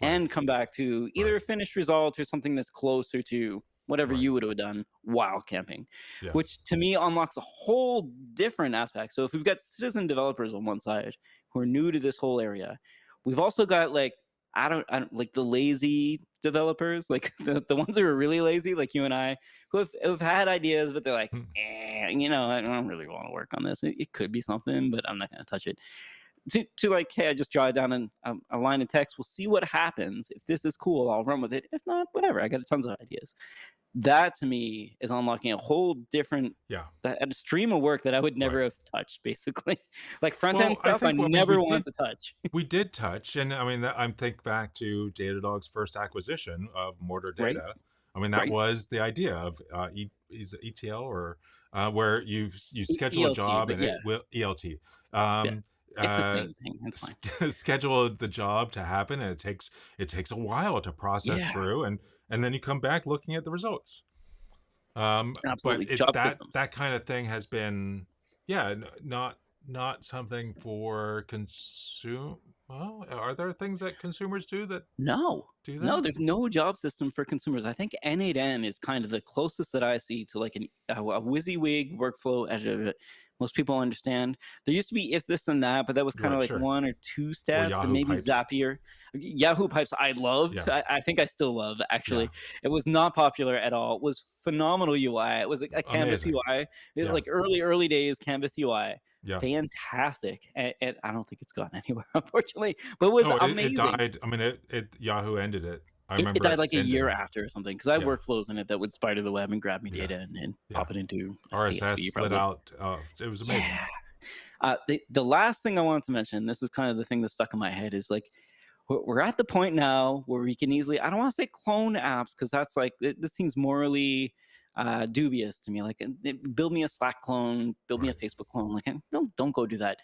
Speaker 2: Right.
Speaker 1: and come back to either
Speaker 2: Right.
Speaker 1: a finished result or something that's closer to whatever
Speaker 2: Right.
Speaker 1: you would have done while camping,
Speaker 2: Yeah.
Speaker 1: which to me unlocks a whole different aspect. So if we've got citizen developers on one side who are new to this whole area, we've also got like I don't like the lazy developers, like the ones who are really lazy, like you and I, who've had ideas, but they're like, I don't really want to work on this. It could be something, but I'm not going to touch it to like, hey, I just jot down a line of text. We'll see what happens. If this is cool, I'll run with it. If not, whatever. I got tons of ideas. That to me is unlocking a whole different
Speaker 2: Yeah.
Speaker 1: a stream of work that I would never
Speaker 2: Right.
Speaker 1: have touched. Basically, like front end
Speaker 2: Well, I
Speaker 1: stuff, I
Speaker 2: think, well, I mean,
Speaker 1: never want to touch.
Speaker 2: we did touch, and I mean, I'm think back to Datadog's first acquisition of Mortar
Speaker 1: Right,
Speaker 2: Data. I mean, that
Speaker 1: right.
Speaker 2: was the idea of is it ETL, or where you schedule a
Speaker 1: ELT,
Speaker 2: job
Speaker 1: but
Speaker 2: and
Speaker 1: yeah,
Speaker 2: it will ELT.
Speaker 1: yeah,
Speaker 2: Um,
Speaker 1: it's the
Speaker 2: uh,
Speaker 1: same thing. It's fine.
Speaker 2: schedule the job to happen, and it takes a while to process
Speaker 1: Yeah,
Speaker 2: through, and then you come back looking at the results. But
Speaker 1: absolutely.
Speaker 2: it
Speaker 1: Job
Speaker 2: that
Speaker 1: systems.
Speaker 2: that kind of thing has been, yeah, not something for consume. Well, are there things that consumers do that
Speaker 1: No.
Speaker 2: do
Speaker 1: No,
Speaker 2: that?
Speaker 1: there's no job system for consumers. I think N8N is kind of the closest that I see to like a WYSIWYG workflow editor that most people understand. There used to be if this and that, but that was kind of
Speaker 2: Right,
Speaker 1: like
Speaker 2: sure.
Speaker 1: one or two
Speaker 2: Or
Speaker 1: steps, and
Speaker 2: Yahoo
Speaker 1: maybe
Speaker 2: Pipes.
Speaker 1: Zapier. Yahoo Pipes I loved.
Speaker 2: Yeah,
Speaker 1: I think I still love
Speaker 2: yeah,
Speaker 1: actually. It was not popular at all. It was phenomenal UI. It was a Canvas
Speaker 2: amazing.
Speaker 1: UI.
Speaker 2: Yeah,
Speaker 1: Like early days Canvas UI.
Speaker 2: yeah.
Speaker 1: Fantastic. And I don't think it's gone anywhere, unfortunately, but it was
Speaker 2: No, it
Speaker 1: amazing.
Speaker 2: died. I mean, it Yahoo ended it. I
Speaker 1: It
Speaker 2: remember
Speaker 1: died
Speaker 2: it
Speaker 1: like a year
Speaker 2: ending.
Speaker 1: after or something because I have
Speaker 2: Yeah,
Speaker 1: workflows in it that would spider the web and grab me
Speaker 2: yeah,
Speaker 1: data and
Speaker 2: yeah.
Speaker 1: pop it into a
Speaker 2: RSS
Speaker 1: CSV
Speaker 2: split
Speaker 1: probably.
Speaker 2: out. It was amazing.
Speaker 1: Yeah. The last thing I want to mention, this is kind of the thing that stuck in my head, is like we're at the point now where we can easily, I don't want to say clone apps because that's like, this seems morally dubious to me. Like, build me a Slack clone, build me a
Speaker 2: Right.
Speaker 1: Facebook clone. Like, don't go do that.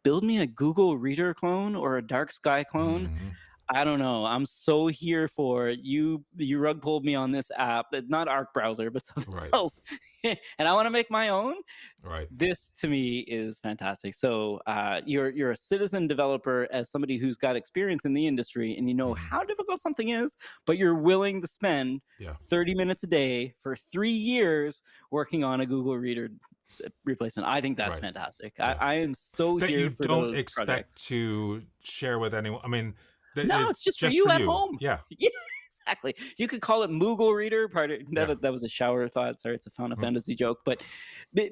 Speaker 1: Build me a Google Reader clone or a Dark Sky clone.
Speaker 2: Hmm.
Speaker 1: I don't know. I'm so here for you. You rug pulled me on this app that not Arc browser, but something
Speaker 2: Right.
Speaker 1: else, and I want to make my own.
Speaker 2: Right.
Speaker 1: This to me is fantastic. So you're a citizen developer as somebody who's got experience in the industry, and you know
Speaker 2: Hmm.
Speaker 1: how difficult something is, but you're willing to spend
Speaker 2: Yeah.
Speaker 1: 30 minutes a day for 3 years working on a Google Reader replacement. I think that's
Speaker 2: Right.
Speaker 1: fantastic.
Speaker 2: Yeah.
Speaker 1: I am so
Speaker 2: That you
Speaker 1: here for
Speaker 2: don't
Speaker 1: those
Speaker 2: expect
Speaker 1: projects.
Speaker 2: to share with anyone. I mean, that
Speaker 1: No, it's
Speaker 2: it's
Speaker 1: just for
Speaker 2: just
Speaker 1: you
Speaker 2: for
Speaker 1: at
Speaker 2: you.
Speaker 1: home.
Speaker 2: Yeah.
Speaker 1: Yeah, exactly. You could call it Moogle Reader.
Speaker 2: Yeah.
Speaker 1: That was a shower thought. Sorry, it's a Final
Speaker 2: Mm.
Speaker 1: Fantasy joke. But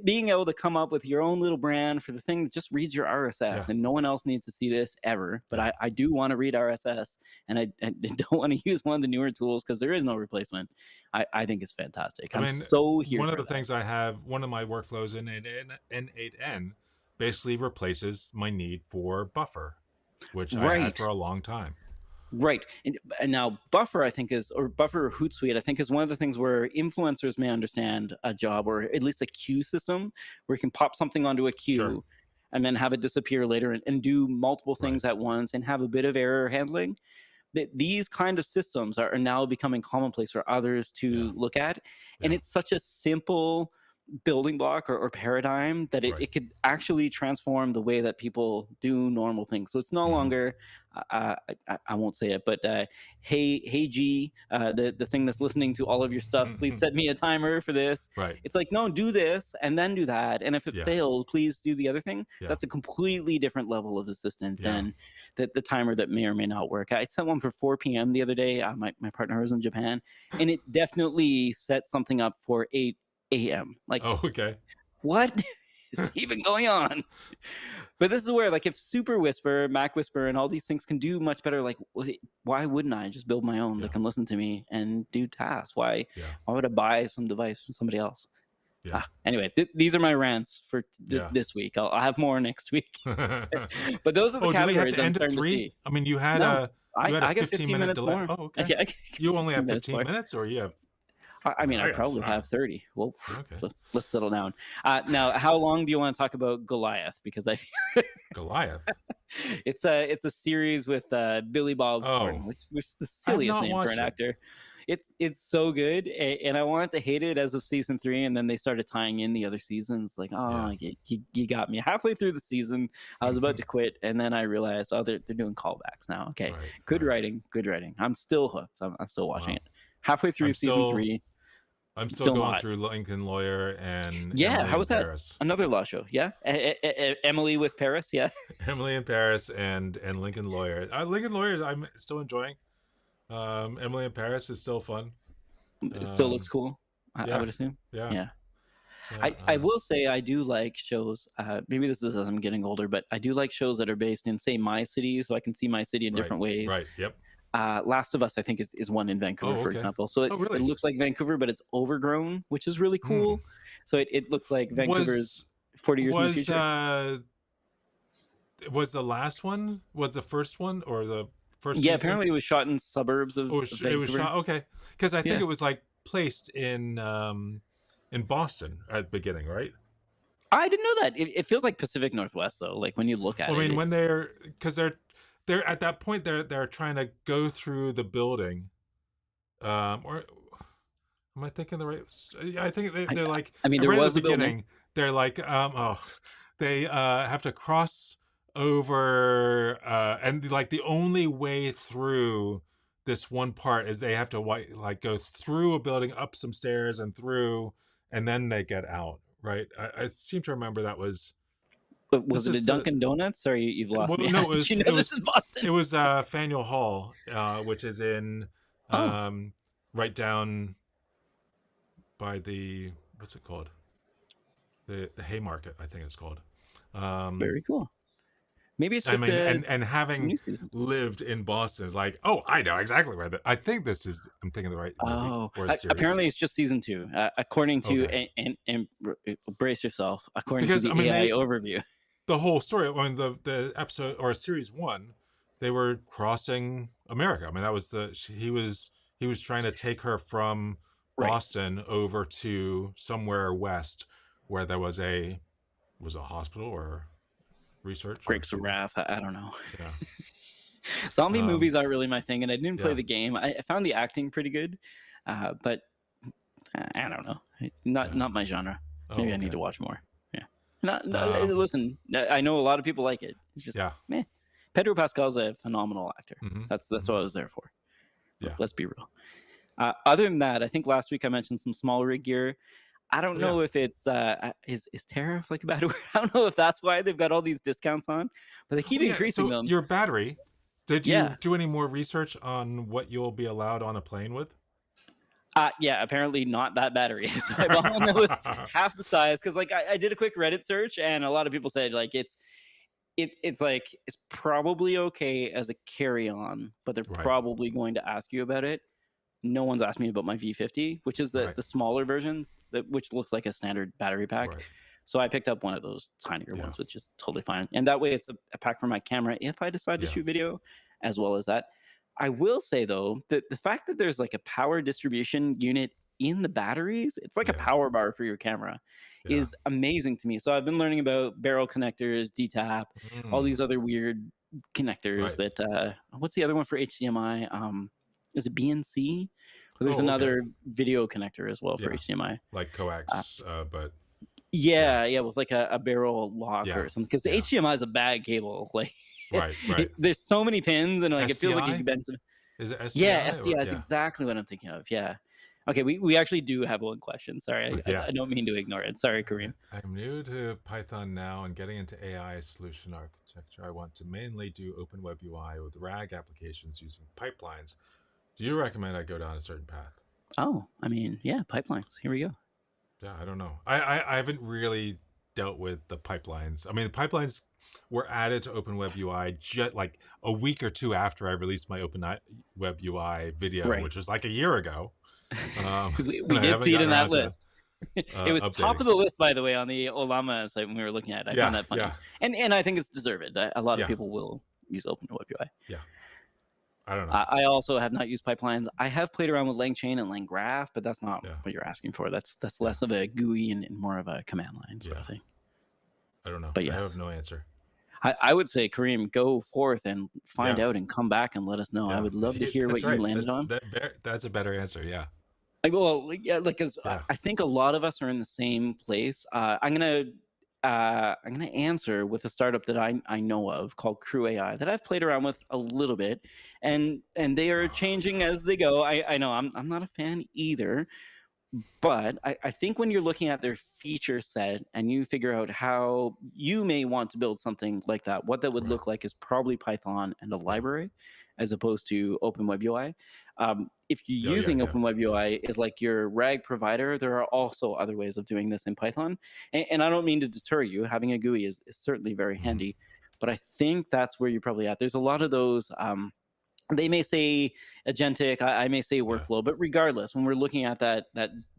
Speaker 1: being able to come up with your own little brand for the thing that just reads your RSS,
Speaker 2: Yeah.
Speaker 1: and no one else needs to see this ever. But
Speaker 2: Yeah.
Speaker 1: I do want to read RSS, and I don't want to use one of the newer tools because there is no replacement. I think it's fantastic.
Speaker 2: I
Speaker 1: I'm
Speaker 2: mean,
Speaker 1: so here
Speaker 2: one of
Speaker 1: for
Speaker 2: the
Speaker 1: that.
Speaker 2: things I have, one of my workflows in N8N basically replaces my need for buffer, which I had
Speaker 1: Right.
Speaker 2: for a long time.
Speaker 1: Right. And now Buffer, I think or Buffer or Hootsuite, I think is one of the things where influencers may understand a job or at least a queue system where you can pop something onto a
Speaker 2: Sure.
Speaker 1: queue and then have it disappear later and do multiple
Speaker 2: Right.
Speaker 1: things at once and have a bit of error handling. these kind of systems are now becoming commonplace for others
Speaker 2: Yeah.
Speaker 1: to look at, and
Speaker 2: Yeah.
Speaker 1: it's such a simple building block or paradigm that
Speaker 2: Right.
Speaker 1: it could actually transform the way that people do normal things. So it's no
Speaker 2: Hmm.
Speaker 1: longer, I won't say it, but hey G, the thing that's listening to all of your stuff, please set me a timer for this.
Speaker 2: Right.
Speaker 1: It's like, no, do this and then do that, and if it
Speaker 2: Yeah.
Speaker 1: fails, please do the other thing.
Speaker 2: Yeah.
Speaker 1: That's a completely different level of assistant
Speaker 2: Yeah.
Speaker 1: than the timer that may or may not work. I set one for 4 p.m. the other day. My partner was in Japan, and it definitely set something up for 8 a.m. Like,
Speaker 2: Oh, okay.
Speaker 1: what is even going on? But this is where, like, if Super Whisper, Mac Whisper, and all these things can do much better, like, why wouldn't I just build my own that
Speaker 2: Yeah.
Speaker 1: can listen to me and do tasks?
Speaker 2: Yeah.
Speaker 1: Why would I buy some device from somebody else?
Speaker 2: Yeah.
Speaker 1: Anyway, these are my rants for
Speaker 2: Yeah.
Speaker 1: this week. I'll have more next week. But those are the
Speaker 2: Oh, do we have
Speaker 1: categories
Speaker 2: to
Speaker 1: I'm
Speaker 2: end at
Speaker 1: starting to
Speaker 2: 3?
Speaker 1: see.
Speaker 2: I mean, you had
Speaker 1: No,
Speaker 2: a you had a
Speaker 1: I get
Speaker 2: 15
Speaker 1: 15
Speaker 2: minute
Speaker 1: minutes
Speaker 2: delay.
Speaker 1: more.
Speaker 2: Oh, okay.
Speaker 1: I get
Speaker 2: You only
Speaker 1: 15
Speaker 2: have
Speaker 1: minutes
Speaker 2: 15
Speaker 1: more.
Speaker 2: minutes, or you have
Speaker 1: I mean, I
Speaker 2: Goliath?
Speaker 1: probably
Speaker 2: Wow.
Speaker 1: have 30. Well,
Speaker 2: Okay.
Speaker 1: let's settle down. Now, how long do you want to talk about Goliath? Because I
Speaker 2: Goliath.
Speaker 1: it's a series with Billy Bob
Speaker 2: Oh,
Speaker 1: Thornton, which is the
Speaker 2: I have
Speaker 1: silliest
Speaker 2: not
Speaker 1: name for an
Speaker 2: watched it.
Speaker 1: actor. It's so good, and I wanted to hate it as of season 3, and then they started tying in the other seasons. Like, oh,
Speaker 2: Yeah.
Speaker 1: you got me halfway through the season. I was about to quit, and then I realized, oh, they're doing callbacks now. Okay,
Speaker 2: Right.
Speaker 1: good
Speaker 2: Right.
Speaker 1: writing, good writing. I'm still hooked. I'm still watching
Speaker 2: Wow.
Speaker 1: it. Halfway through
Speaker 2: I'm
Speaker 1: season
Speaker 2: still
Speaker 1: 3,
Speaker 2: I'm still
Speaker 1: still
Speaker 2: going
Speaker 1: not.
Speaker 2: through Lincoln Lawyer and
Speaker 1: Yeah,
Speaker 2: Emily
Speaker 1: how
Speaker 2: in
Speaker 1: was that?
Speaker 2: Paris.
Speaker 1: Another law show, yeah. Emily with Paris, yeah.
Speaker 2: Emily in Paris and Lincoln Lawyer. Lincoln Lawyer, I'm still enjoying. Emily in Paris is still fun.
Speaker 1: It still looks
Speaker 2: Um,
Speaker 1: cool. I
Speaker 2: yeah,
Speaker 1: would assume.
Speaker 2: yeah,
Speaker 1: Yeah.
Speaker 2: yeah.
Speaker 1: I will say I do like shows. Maybe this is as I'm getting older, but I do like shows that are based in, say, my city, so I can see my city in
Speaker 2: Right,
Speaker 1: different ways.
Speaker 2: right. Yep.
Speaker 1: Last of Us, I think, is one in Vancouver,
Speaker 2: Oh,
Speaker 1: for
Speaker 2: okay.
Speaker 1: example. So
Speaker 2: Oh,
Speaker 1: it
Speaker 2: really?
Speaker 1: looks like Vancouver, but it's overgrown, which is really
Speaker 2: Hmm.
Speaker 1: cool. So it looks like Vancouver's
Speaker 2: Was
Speaker 1: 40 years in the
Speaker 2: was
Speaker 1: future.
Speaker 2: uh was the last one? Was the first one or the first
Speaker 1: Yeah,
Speaker 2: season?
Speaker 1: apparently it was shot in suburbs
Speaker 2: Oh,
Speaker 1: of
Speaker 2: it was
Speaker 1: Vancouver.
Speaker 2: shot. Okay, because I think
Speaker 1: Yeah.
Speaker 2: it was like placed in Boston at the beginning, right?
Speaker 1: I didn't know that. It feels like Pacific Northwest, though. Like when you look at
Speaker 2: Well, I
Speaker 1: it,
Speaker 2: mean, when
Speaker 1: it's
Speaker 2: they're at that point, they're trying to go through the building, or am I thinking the right? Yeah, I think
Speaker 1: I,
Speaker 2: they're like
Speaker 1: I mean, there
Speaker 2: right at the
Speaker 1: was a building.
Speaker 2: beginning. They're like, oh, they have to cross over, and like the only way through this one part is they have to like go through a building, up some stairs, and through, and then they get out. Right? I seem to remember that was
Speaker 1: But was
Speaker 2: this
Speaker 1: it a
Speaker 2: is the
Speaker 1: Dunkin' Donuts? Or you've lost
Speaker 2: well,
Speaker 1: me.
Speaker 2: no,
Speaker 1: Did you know this is
Speaker 2: it
Speaker 1: Boston?
Speaker 2: was Faneuil Hall, which is in
Speaker 1: Oh,
Speaker 2: right down by the what's it called? The Haymarket, I think it's called. Um,
Speaker 1: very cool. Maybe it's
Speaker 2: I
Speaker 1: just
Speaker 2: mean,
Speaker 1: a
Speaker 2: and having
Speaker 1: new season.
Speaker 2: lived in Boston is like, oh, I know exactly where. I think this is. I'm thinking the right movie
Speaker 1: Oh,
Speaker 2: or series.
Speaker 1: apparently it's just season 2, according to
Speaker 2: Okay,
Speaker 1: and brace yourself. According to
Speaker 2: because I
Speaker 1: the
Speaker 2: mean,
Speaker 1: AI overview.
Speaker 2: the whole story. I mean, the episode or series 1, they were crossing America. I mean, that was he was trying to take her from
Speaker 1: Right.
Speaker 2: Boston over to somewhere west where there was a hospital or research or
Speaker 1: Grapes of
Speaker 2: something.
Speaker 1: Wrath. I don't know.
Speaker 2: Yeah.
Speaker 1: Zombie
Speaker 2: Um,
Speaker 1: movies aren't really my thing, and I didn't play
Speaker 2: yeah.
Speaker 1: the game. I found the acting pretty good, but I don't know.
Speaker 2: Yeah.
Speaker 1: Not my genre.
Speaker 2: Oh,
Speaker 1: Maybe I need
Speaker 2: okay.
Speaker 1: to watch more. Yeah. No,
Speaker 2: Um,
Speaker 1: listen, I know a lot of people like it. It's just
Speaker 2: yeah.
Speaker 1: meh. Pedro Pascal's a phenomenal actor.
Speaker 2: Hmm.
Speaker 1: That's what I was there for.
Speaker 2: Yeah.
Speaker 1: Let's be real. Other than that, I think last week I mentioned some small rig gear. I don't
Speaker 2: Oh, yeah.
Speaker 1: know if it's is tariff like a bad word. I don't know if that's why they've got all these discounts on, but they keep
Speaker 2: Oh, yeah.
Speaker 1: increasing
Speaker 2: So
Speaker 1: them.
Speaker 2: your battery. Did
Speaker 1: Yeah.
Speaker 2: you do any more research on what you'll be allowed on a plane with?
Speaker 1: Yeah, apparently not that battery. So I bought one that was half the size because, like, I did a quick Reddit search, and a lot of people said like it's like it's probably okay as a carry-on, but they're
Speaker 2: Right.
Speaker 1: probably going to ask you about it. No one's asked me about my V50, which is the
Speaker 2: Right.
Speaker 1: the smaller versions, which looks like a standard battery pack.
Speaker 2: Right.
Speaker 1: So I picked up one of those tinier
Speaker 2: Yeah.
Speaker 1: ones, which is totally fine. And that way, it's a pack for my camera if I decide to
Speaker 2: Yeah.
Speaker 1: shoot video, as well as that. I will say though that the fact that there's like a power distribution unit in the batteries, it's like a
Speaker 2: Yeah.
Speaker 1: power bar for your camera,
Speaker 2: Yeah.
Speaker 1: is amazing to me. So I've been learning about barrel connectors, DTAP, all
Speaker 2: Mm.
Speaker 1: these other weird connectors
Speaker 2: Right.
Speaker 1: that what's the other one for HDMI? Is it BNC? Or there's
Speaker 2: Oh, okay.
Speaker 1: another video connector as well for
Speaker 2: Yeah.
Speaker 1: HDMI.
Speaker 2: Like
Speaker 1: Uh,
Speaker 2: coax, but yeah.
Speaker 1: yeah, yeah, with like a barrel lock
Speaker 2: Yeah.
Speaker 1: or something. Because the
Speaker 2: Yeah.
Speaker 1: HDMI is a bad cable. Like
Speaker 2: Right. Right.
Speaker 1: there's so many pins, and like it feels like you
Speaker 2: SDI?
Speaker 1: could bend some.
Speaker 2: Is it
Speaker 1: Yeah,
Speaker 2: SDI or
Speaker 1: SDI is
Speaker 2: yeah?
Speaker 1: exactly what I'm thinking of. Yeah. Okay, we actually do have one question. Sorry,
Speaker 2: Yeah.
Speaker 1: I don't mean to ignore it. Sorry, Kareem.
Speaker 2: I'm new to Python now and getting into AI solution architecture. I want to mainly do Open Web UI with RAG applications using pipelines. Do you recommend I go down a certain path?
Speaker 1: Oh, I mean, yeah, pipelines. Here we go.
Speaker 2: Yeah, I don't know. I haven't really dealt with the pipelines. I mean, the pipelines were added to Open Web UI just like a week or two after I released my Open Web UI video,
Speaker 1: Right.
Speaker 2: which was like a year ago.
Speaker 1: We
Speaker 2: And I
Speaker 1: did
Speaker 2: haven't
Speaker 1: see it
Speaker 2: gotten
Speaker 1: in that
Speaker 2: around to
Speaker 1: list. It was top
Speaker 2: updating.
Speaker 1: of the list, by the way, on the Olama site when we were looking at it. I found
Speaker 2: Yeah,
Speaker 1: that funny,
Speaker 2: yeah,
Speaker 1: and I think it's deserved. A lot of
Speaker 2: yeah,
Speaker 1: people will use OpenWebUI.
Speaker 2: yeah. I don't know.
Speaker 1: I also have not used pipelines. I have played around with LangChain and LangGraph, but that's not
Speaker 2: Yeah,
Speaker 1: what you're asking for. That's
Speaker 2: yeah,
Speaker 1: less of a GUI and more of a command line sort
Speaker 2: yeah.
Speaker 1: of thing.
Speaker 2: I don't know.
Speaker 1: But
Speaker 2: I have
Speaker 1: yes,
Speaker 2: no answer.
Speaker 1: I would say, Kareem, go forth and find
Speaker 2: Yeah,
Speaker 1: out and come back and let us know. I
Speaker 2: yeah.
Speaker 1: would love to hear
Speaker 2: That's
Speaker 1: what you
Speaker 2: right.
Speaker 1: landed on.
Speaker 2: That's a better answer. Yeah,
Speaker 1: Well, yeah, like, 'cause
Speaker 2: yeah.
Speaker 1: I think a lot of us are in the same place. I'm gonna answer with a startup that I know of called Crew AI that I've played around with a little bit, and they are
Speaker 2: Oh,
Speaker 1: changing
Speaker 2: yeah,
Speaker 1: as they go. I know I'm not a fan either, but I think when you're looking at their feature set and you figure out how you may want to build something like that, what that would
Speaker 2: right.
Speaker 1: look like is probably Python and a
Speaker 2: Yeah,
Speaker 1: library as opposed to OpenWebUI. If you're
Speaker 2: yeah, yeah,
Speaker 1: using
Speaker 2: yeah,
Speaker 1: OpenWebUI is like your RAG provider, there are also other ways of doing this in Python. And I don't mean to deter you. Having a GUI is certainly very
Speaker 2: hmm,
Speaker 1: handy, but I think that's where you're probably at. There's a lot of those. They may say agentic, I may say
Speaker 2: yeah,
Speaker 1: workflow, but regardless, when we're looking at that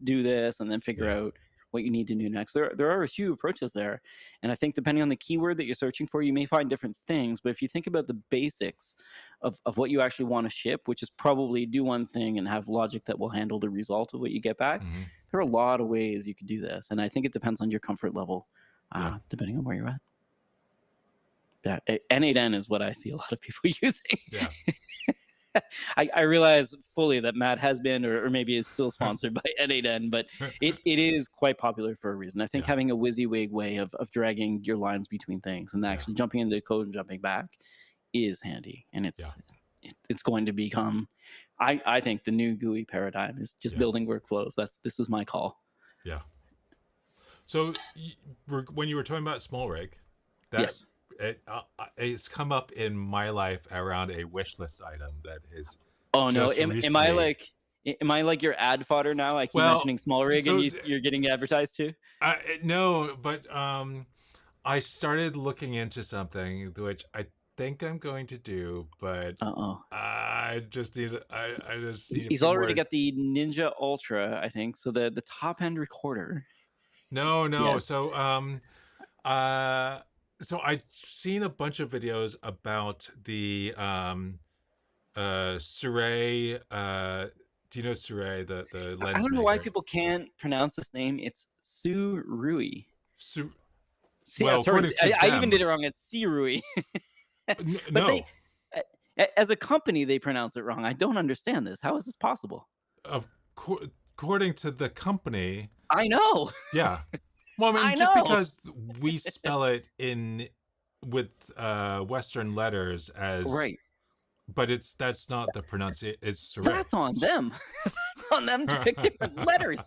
Speaker 1: do this and then figure
Speaker 2: yeah,
Speaker 1: out what you need to do next, there are a few approaches there. And I think depending on the keyword that you're searching for, you may find different things. But if you think about the basics of what you actually want to ship, which is probably do one thing and have logic that will handle the result of what you get back,
Speaker 2: hmm,
Speaker 1: there are a lot of ways you could do this. And I think it depends on your comfort level,
Speaker 2: yeah,
Speaker 1: depending on where you're at. Yeah, N8N is what I see a lot of people using.
Speaker 2: yeah.
Speaker 1: I realize fully that Matt has been, or maybe is still sponsored by N8N, but it is quite popular for a reason. I think
Speaker 2: Yeah,
Speaker 1: having a WYSIWYG way of dragging your lines between things and
Speaker 2: yeah,
Speaker 1: actually jumping into code and jumping back is handy, and
Speaker 2: yeah,
Speaker 1: it's going to become, I think the new GUI paradigm is just
Speaker 2: yeah,
Speaker 1: building workflows. This is my call.
Speaker 2: yeah. So when you were talking about small rig, that
Speaker 1: Yes.
Speaker 2: it's come up in my life around a wish list item that is
Speaker 1: Oh no,
Speaker 2: just recently.
Speaker 1: am I like your ad fodder now? I keep
Speaker 2: Well,
Speaker 1: mentioning small rig, and
Speaker 2: so
Speaker 1: you're getting advertised too.
Speaker 2: no, but I started looking into something which I think I'm going to do, but
Speaker 1: Uh oh.
Speaker 2: I just need a
Speaker 1: He's
Speaker 2: few
Speaker 1: already
Speaker 2: more.
Speaker 1: got the Ninja Ultra, I think. So the top end recorder.
Speaker 2: No, no.
Speaker 1: Yes.
Speaker 2: Uh so I've seen a bunch of videos about the Suray, do you know Suray, the
Speaker 1: I
Speaker 2: lens
Speaker 1: don't know why
Speaker 2: maker?
Speaker 1: people can't pronounce this name. It's Su Rui.
Speaker 2: Su- well,
Speaker 1: Sorry,
Speaker 2: according to
Speaker 1: I even did
Speaker 2: them,
Speaker 1: it wrong. It's Si Rui. But they,
Speaker 2: no.
Speaker 1: as a company, they pronounce it wrong. I don't understand this. How is this possible?
Speaker 2: Of according to the company,
Speaker 1: I know.
Speaker 2: yeah. Well, I mean,
Speaker 1: I
Speaker 2: just
Speaker 1: know.
Speaker 2: because we spell it in with Western letters as,
Speaker 1: Right.
Speaker 2: but that's not the pronunciation. It's Suray.
Speaker 1: That's on them. That's on them to pick different letters.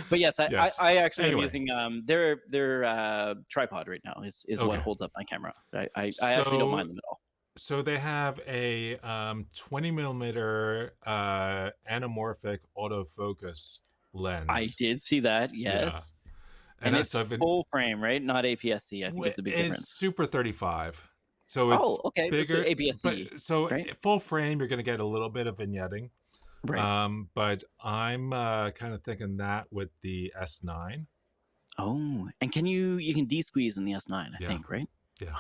Speaker 1: But yes,
Speaker 2: Yes.
Speaker 1: I actually am
Speaker 2: Anyway,
Speaker 1: using their tripod right now is what
Speaker 2: okay.
Speaker 1: holds up my camera. I actually don't mind
Speaker 2: So
Speaker 1: them at all.
Speaker 2: so they have a 20 millimeter anamorphic autofocus
Speaker 1: I
Speaker 2: lens.
Speaker 1: did see that,
Speaker 2: Yeah,
Speaker 1: yes.
Speaker 2: and
Speaker 1: And it's
Speaker 2: so I've been.
Speaker 1: full frame, right? Not APS-C, I think is the big
Speaker 2: It's
Speaker 1: difference.
Speaker 2: Super 35, so
Speaker 1: Oh,
Speaker 2: it's
Speaker 1: okay. So
Speaker 2: bigger.
Speaker 1: APS-C,
Speaker 2: But so
Speaker 1: right?
Speaker 2: full frame, you're going to get a little bit of vignetting.
Speaker 1: Right.
Speaker 2: But I'm kind of thinking that with the S9.
Speaker 1: Oh, and you can de-squeeze in the S9, I
Speaker 2: Yeah,
Speaker 1: think, right?
Speaker 2: yeah.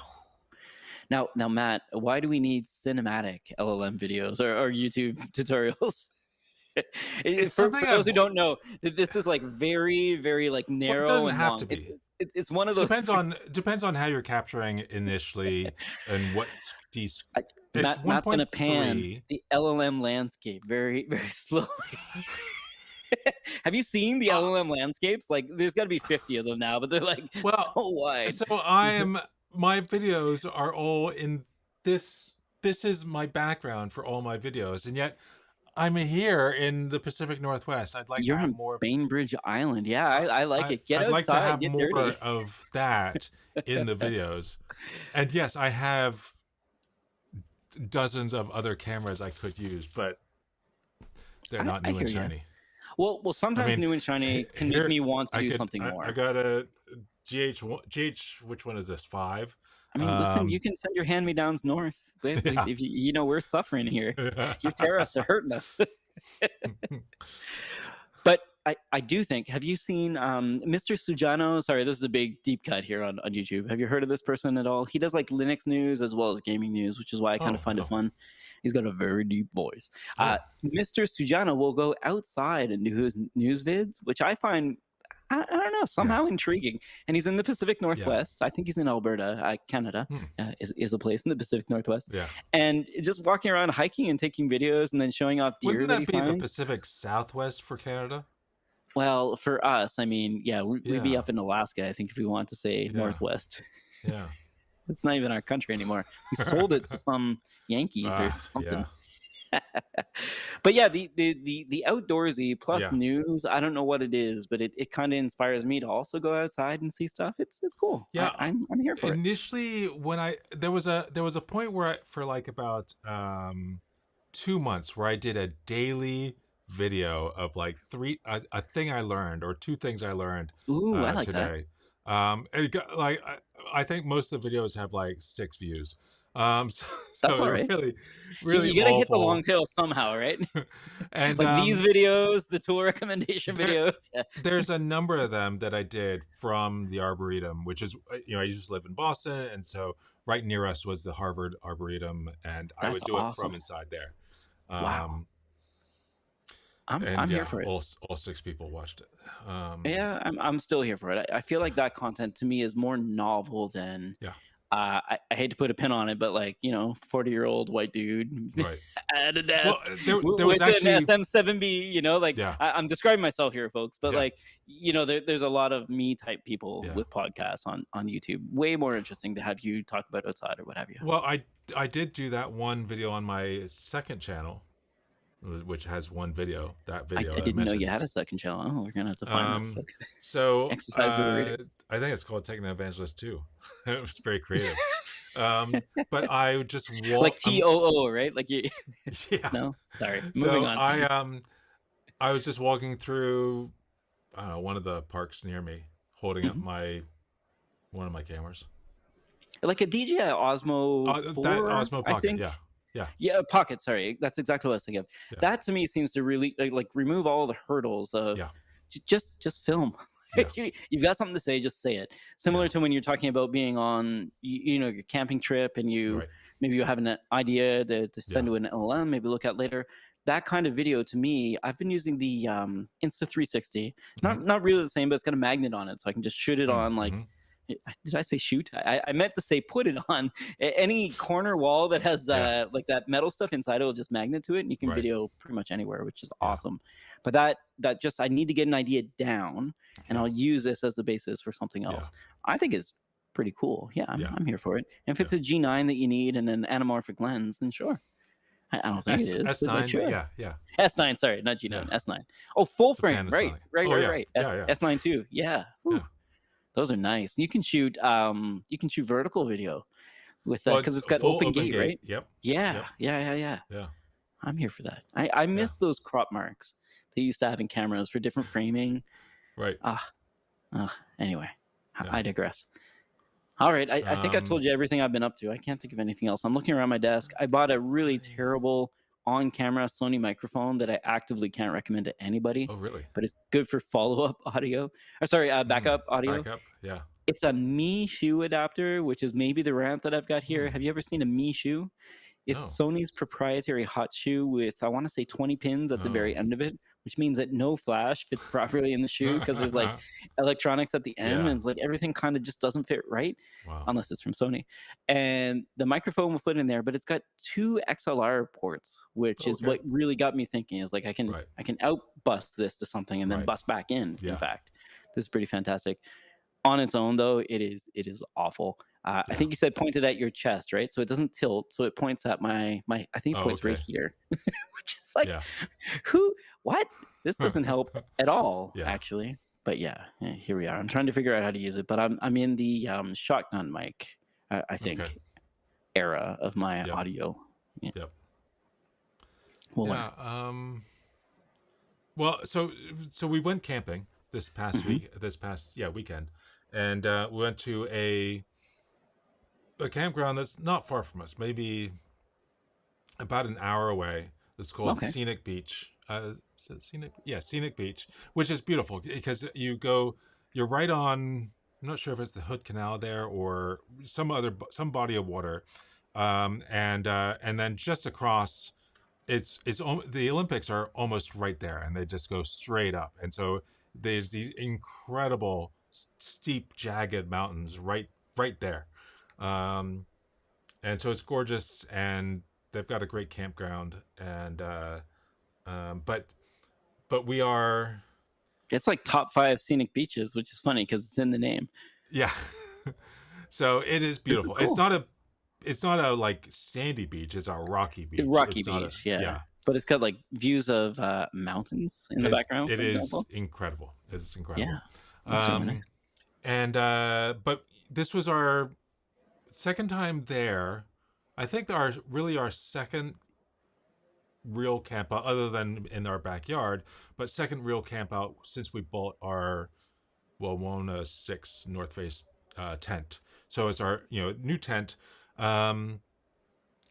Speaker 1: Now, Matt, why do we need cinematic LLM videos or YouTube tutorials?
Speaker 2: It's
Speaker 1: For
Speaker 2: something
Speaker 1: those
Speaker 2: I've.
Speaker 1: who don't know, this is like very, very like
Speaker 2: Well, it
Speaker 1: narrow
Speaker 2: doesn't
Speaker 1: and
Speaker 2: have
Speaker 1: long.
Speaker 2: to be.
Speaker 1: It's one of those.
Speaker 2: Depends on how you're capturing initially and
Speaker 1: I,
Speaker 2: it's
Speaker 1: Matt's gonna pan
Speaker 2: 1.3.
Speaker 1: the LLM landscape very, very slowly. Have you seen the
Speaker 2: Uh,
Speaker 1: LLM landscapes? Like, there's got to be 50 of them now, but they're like so
Speaker 2: well,
Speaker 1: wide.
Speaker 2: so my videos are all in this. This is my background for all my videos, and yet I'm here in the Pacific Northwest. I'd like to
Speaker 1: You're
Speaker 2: have
Speaker 1: on
Speaker 2: more.
Speaker 1: Bainbridge Island. Yeah,
Speaker 2: I,
Speaker 1: I like it. Get
Speaker 2: I'd like to
Speaker 1: outside,
Speaker 2: have
Speaker 1: get
Speaker 2: more
Speaker 1: dirty.
Speaker 2: of that in the videos. And yes, I have dozens of other cameras I could use, but they're not
Speaker 1: I
Speaker 2: new and
Speaker 1: hear you.
Speaker 2: shiny.
Speaker 1: Well,
Speaker 2: I
Speaker 1: sometimes
Speaker 2: mean,
Speaker 1: new and shiny can make
Speaker 2: here
Speaker 1: me want to
Speaker 2: I
Speaker 1: do
Speaker 2: could
Speaker 1: something
Speaker 2: I
Speaker 1: more.
Speaker 2: got a GH. Which one is this? 5.
Speaker 1: I mean, listen, you
Speaker 2: Um,
Speaker 1: can send your hand-me-downs north.
Speaker 2: yeah.
Speaker 1: If you know we're suffering here. Your tariffs are hurting us. But I do think, have you seen Mr. Sujano? Sorry, this is a big deep cut here on YouTube. Have you heard of this person at all? He does like Linux news as well as gaming news, which is why I kind of
Speaker 2: Oh
Speaker 1: find it
Speaker 2: no.
Speaker 1: fun. He's got a very deep voice.
Speaker 2: Oh
Speaker 1: Mr. Sujano will go outside and do his news vids, which I find, I don't know,
Speaker 2: yeah,
Speaker 1: somehow intriguing. And he's in the Pacific
Speaker 2: yeah.
Speaker 1: Northwest. I think he's in Alberta, Canada.
Speaker 2: Hmm.
Speaker 1: Is a place in the Pacific Northwest,
Speaker 2: Yeah.
Speaker 1: and just walking around hiking and taking videos and then showing off deer
Speaker 2: Wouldn't
Speaker 1: that he
Speaker 2: that be the
Speaker 1: finds.
Speaker 2: Pacific Southwest for Canada?
Speaker 1: Well, for us, I mean, yeah, we'd be
Speaker 2: Yeah.
Speaker 1: up in Alaska, I think, if we want to say
Speaker 2: Yeah.
Speaker 1: Northwest.
Speaker 2: Yeah.
Speaker 1: It's not even our country anymore. We sold it to some Yankees or something.
Speaker 2: Yeah.
Speaker 1: But yeah, the outdoorsy plus
Speaker 2: Yeah.
Speaker 1: news, I don't know what it is, but it kind of inspires me to also go outside and see stuff. It's cool.
Speaker 2: Yeah.
Speaker 1: I'm here for it.
Speaker 2: Initially, when there was a point where for like about 2 months where I did a daily video of like a thing I learned or two things I learned
Speaker 1: Ooh, I like that.
Speaker 2: today. It got, like I think most of the videos have like 6 views. So,
Speaker 1: That's
Speaker 2: so
Speaker 1: all
Speaker 2: they're
Speaker 1: right.
Speaker 2: really
Speaker 1: You
Speaker 2: really
Speaker 1: got to hit the long
Speaker 2: awful.
Speaker 1: tail somehow, right?
Speaker 2: And
Speaker 1: Like these videos, the tool recommendation
Speaker 2: there
Speaker 1: videos. Yeah.
Speaker 2: there's a number of them that I did from the Arboretum, which is, I used to live in Boston, and so right near us was the Harvard Arboretum, and I
Speaker 1: That's
Speaker 2: would do it from
Speaker 1: awesome.
Speaker 2: inside there.
Speaker 1: Wow.
Speaker 2: And
Speaker 1: I'm here
Speaker 2: yeah,
Speaker 1: for it.
Speaker 2: all 6 people watched it.
Speaker 1: Yeah, I'm still here for it. I feel like that content to me is more novel than
Speaker 2: Yeah,
Speaker 1: I hate to put a pin on it, but like, 40-year-old white dude
Speaker 2: right.
Speaker 1: at a
Speaker 2: Well,
Speaker 1: desk
Speaker 2: there was
Speaker 1: with an
Speaker 2: actually,
Speaker 1: SM7B, like
Speaker 2: yeah,
Speaker 1: I'm describing myself here, folks, but
Speaker 2: yeah,
Speaker 1: like, there's a lot of me type people
Speaker 2: yeah.
Speaker 1: with podcasts on YouTube. Way more interesting to have you talk about outside or what have you.
Speaker 2: Well, I did do that one video on my second channel, which has one video. That
Speaker 1: I
Speaker 2: video I
Speaker 1: didn't know you
Speaker 2: mentioned.
Speaker 1: had a second channel. Oh, we're gonna have to find this, folks.
Speaker 2: So
Speaker 1: Exercise for the readers.
Speaker 2: I think it's called Techno Evangelist 2. It was very creative. But I just
Speaker 1: Like
Speaker 2: walk.
Speaker 1: TOO, right? Like you.
Speaker 2: Yeah.
Speaker 1: No, sorry. Moving
Speaker 2: So
Speaker 1: on.
Speaker 2: I was just walking through one of the parks near me, holding up
Speaker 1: Mhm.
Speaker 2: one of my cameras.
Speaker 1: Like a DJI Osmo
Speaker 2: That
Speaker 1: 4,
Speaker 2: Osmo
Speaker 1: I
Speaker 2: Pocket.
Speaker 1: think.
Speaker 2: Yeah. Yeah.
Speaker 1: Yeah, Pocket. Sorry, that's exactly what I was thinking of.
Speaker 2: Yeah.
Speaker 1: That to me seems to really like remove all the hurdles of
Speaker 2: Yeah.
Speaker 1: just film.
Speaker 2: Yeah.
Speaker 1: You've got something to say, just say it. Similar
Speaker 2: Yeah.
Speaker 1: to when you're talking about being on your camping trip and
Speaker 2: Right.
Speaker 1: maybe you have an idea to send
Speaker 2: Yeah.
Speaker 1: to an LLM, maybe look at later. That kind of video to me, I've been using the Insta360.
Speaker 2: Mm-hmm.
Speaker 1: Not really the same, but it's got a magnet on it, so I can just shoot it on like.
Speaker 2: Mm-hmm.
Speaker 1: Did I say shoot? I meant to say put it on any corner wall that has
Speaker 2: Yeah.
Speaker 1: like that metal stuff inside. It will just magnet to it, and you can
Speaker 2: Right.
Speaker 1: video pretty much anywhere, which is
Speaker 2: Yeah.
Speaker 1: awesome. But that just I need to get an idea down, and
Speaker 2: Yeah.
Speaker 1: I'll use this as the basis for something else.
Speaker 2: Yeah.
Speaker 1: I think it's pretty cool. Yeah,
Speaker 2: Yeah.
Speaker 1: I'm here for it. And if it's a G9 that you need and an anamorphic lens, then sure. I don't think it is, but like
Speaker 2: S9, but
Speaker 1: sure.
Speaker 2: yeah.
Speaker 1: S9, sorry, not G9,
Speaker 2: Yeah.
Speaker 1: S9. Oh, full
Speaker 2: It's a
Speaker 1: frame, right,
Speaker 2: Panasonic.
Speaker 1: right,
Speaker 2: Oh
Speaker 1: right,
Speaker 2: yeah.
Speaker 1: right.
Speaker 2: Yeah.
Speaker 1: S9 too. Yeah. Whew.
Speaker 2: Yeah.
Speaker 1: Those are nice. You can shoot vertical video with
Speaker 2: Well,
Speaker 1: because
Speaker 2: it's
Speaker 1: it's got
Speaker 2: full
Speaker 1: open gate, right?
Speaker 2: Yep.
Speaker 1: Yeah,
Speaker 2: Yep.
Speaker 1: yeah.
Speaker 2: Yeah.
Speaker 1: I'm here for that. I
Speaker 2: Yeah.
Speaker 1: miss those crop marks they used to have in cameras for different framing.
Speaker 2: Right.
Speaker 1: Anyway,
Speaker 2: Yeah.
Speaker 1: I digress. All right, I think I told
Speaker 2: Um,
Speaker 1: you everything I've been up to. I can't think of anything else. I'm looking around my desk. I bought a really terrible on-camera Sony microphone that I actively can't recommend to anybody,
Speaker 2: Oh, really?
Speaker 1: but it's good for follow-up audio. Or sorry, backup audio.
Speaker 2: Backup. Yeah.
Speaker 1: It's a Mi Shoe adapter, which is maybe the rant that I've got here.
Speaker 2: Hmm.
Speaker 1: Have you ever seen a Mi Shoe? It's
Speaker 2: No.
Speaker 1: Sony's proprietary hot shoe with, I want to say, 20 pins at the very
Speaker 2: Oh.
Speaker 1: end of it, which means that no flash fits properly in the shoe because there's like electronics at the end,
Speaker 2: Yeah.
Speaker 1: and it's like everything kind of just doesn't fit right
Speaker 2: Wow.
Speaker 1: unless it's from Sony. And the microphone will fit in there, but it's got two XLR ports, which is
Speaker 2: Okay.
Speaker 1: what really got me thinking. Is like
Speaker 2: Right.
Speaker 1: I can out bust this to something and then
Speaker 2: Right.
Speaker 1: bust back in
Speaker 2: Yeah.
Speaker 1: fact, this is pretty fantastic. On its own, though, it is awful. I
Speaker 2: Yeah.
Speaker 1: think you said pointed at your chest, right? So it doesn't tilt. So it points at my. I think it
Speaker 2: Oh,
Speaker 1: points right
Speaker 2: okay.
Speaker 1: here, which is like,
Speaker 2: Yeah.
Speaker 1: who? What? This doesn't help at all,
Speaker 2: Yeah.
Speaker 1: actually. But yeah, here we are. I'm trying to figure out how to use it, but I'm in the shotgun mic. I
Speaker 2: Okay.
Speaker 1: think era of my
Speaker 2: Yep.
Speaker 1: audio. Yeah,
Speaker 2: Yep.
Speaker 1: we'll learn.
Speaker 2: Yeah. Well, so we went camping this past
Speaker 1: Hmm.
Speaker 2: week, this past weekend, and we went to a campground that's not far from us, maybe about an hour away. It's called
Speaker 1: Okay.
Speaker 2: Scenic Beach. Is it Scenic? Yeah, Scenic Beach, which is beautiful because you're right on. I'm not sure if it's the Hood Canal there or some body of water, and then just across, the Olympics are almost right there, and they just go straight up, and so there's these incredible steep, jagged mountains right there, um, and so it's gorgeous, and they've got a great campground, and but we are,
Speaker 1: It's like top 5 scenic beaches, which is funny because it's in the name.
Speaker 2: yeah. So it is
Speaker 1: This is
Speaker 2: beautiful.
Speaker 1: cool.
Speaker 2: It's not a like sandy beach. It's a rocky
Speaker 1: The
Speaker 2: beach.
Speaker 1: Rocky
Speaker 2: It's not a
Speaker 1: Beach, yeah.
Speaker 2: yeah.
Speaker 1: But it's got like views of mountains in the background,
Speaker 2: It
Speaker 1: for
Speaker 2: is
Speaker 1: example.
Speaker 2: incredible. It's
Speaker 1: Yeah,
Speaker 2: incredible.
Speaker 1: that's really
Speaker 2: Um,
Speaker 1: nice.
Speaker 2: and but this was our second time there. I think our second real camp out, other than in our backyard, but second real camp out since we bought our Wawona 6 North Face tent. So it's our new tent, um,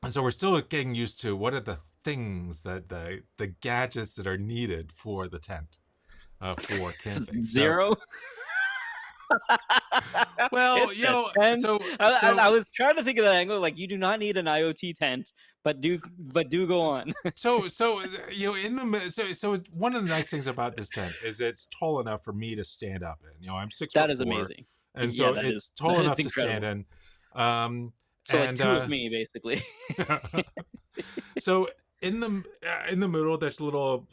Speaker 2: and so we're still getting used to what are the things that the gadgets that are needed for the tent, for camping. So,
Speaker 1: Zero.
Speaker 2: well,
Speaker 1: It's a tent.
Speaker 2: so
Speaker 1: I was trying to think of that angle. Like, you do not need an IoT tent, but do go on.
Speaker 2: one of the nice things about this tent is it's tall enough for me to stand up in. I'm six
Speaker 1: That
Speaker 2: foot
Speaker 1: is
Speaker 2: four,
Speaker 1: amazing.
Speaker 2: and
Speaker 1: Yeah,
Speaker 2: so it's tall
Speaker 1: that is
Speaker 2: enough to stand
Speaker 1: incredible.
Speaker 2: in. Um,
Speaker 1: So like
Speaker 2: and
Speaker 1: two of me, basically.
Speaker 2: so in the middle, there's a little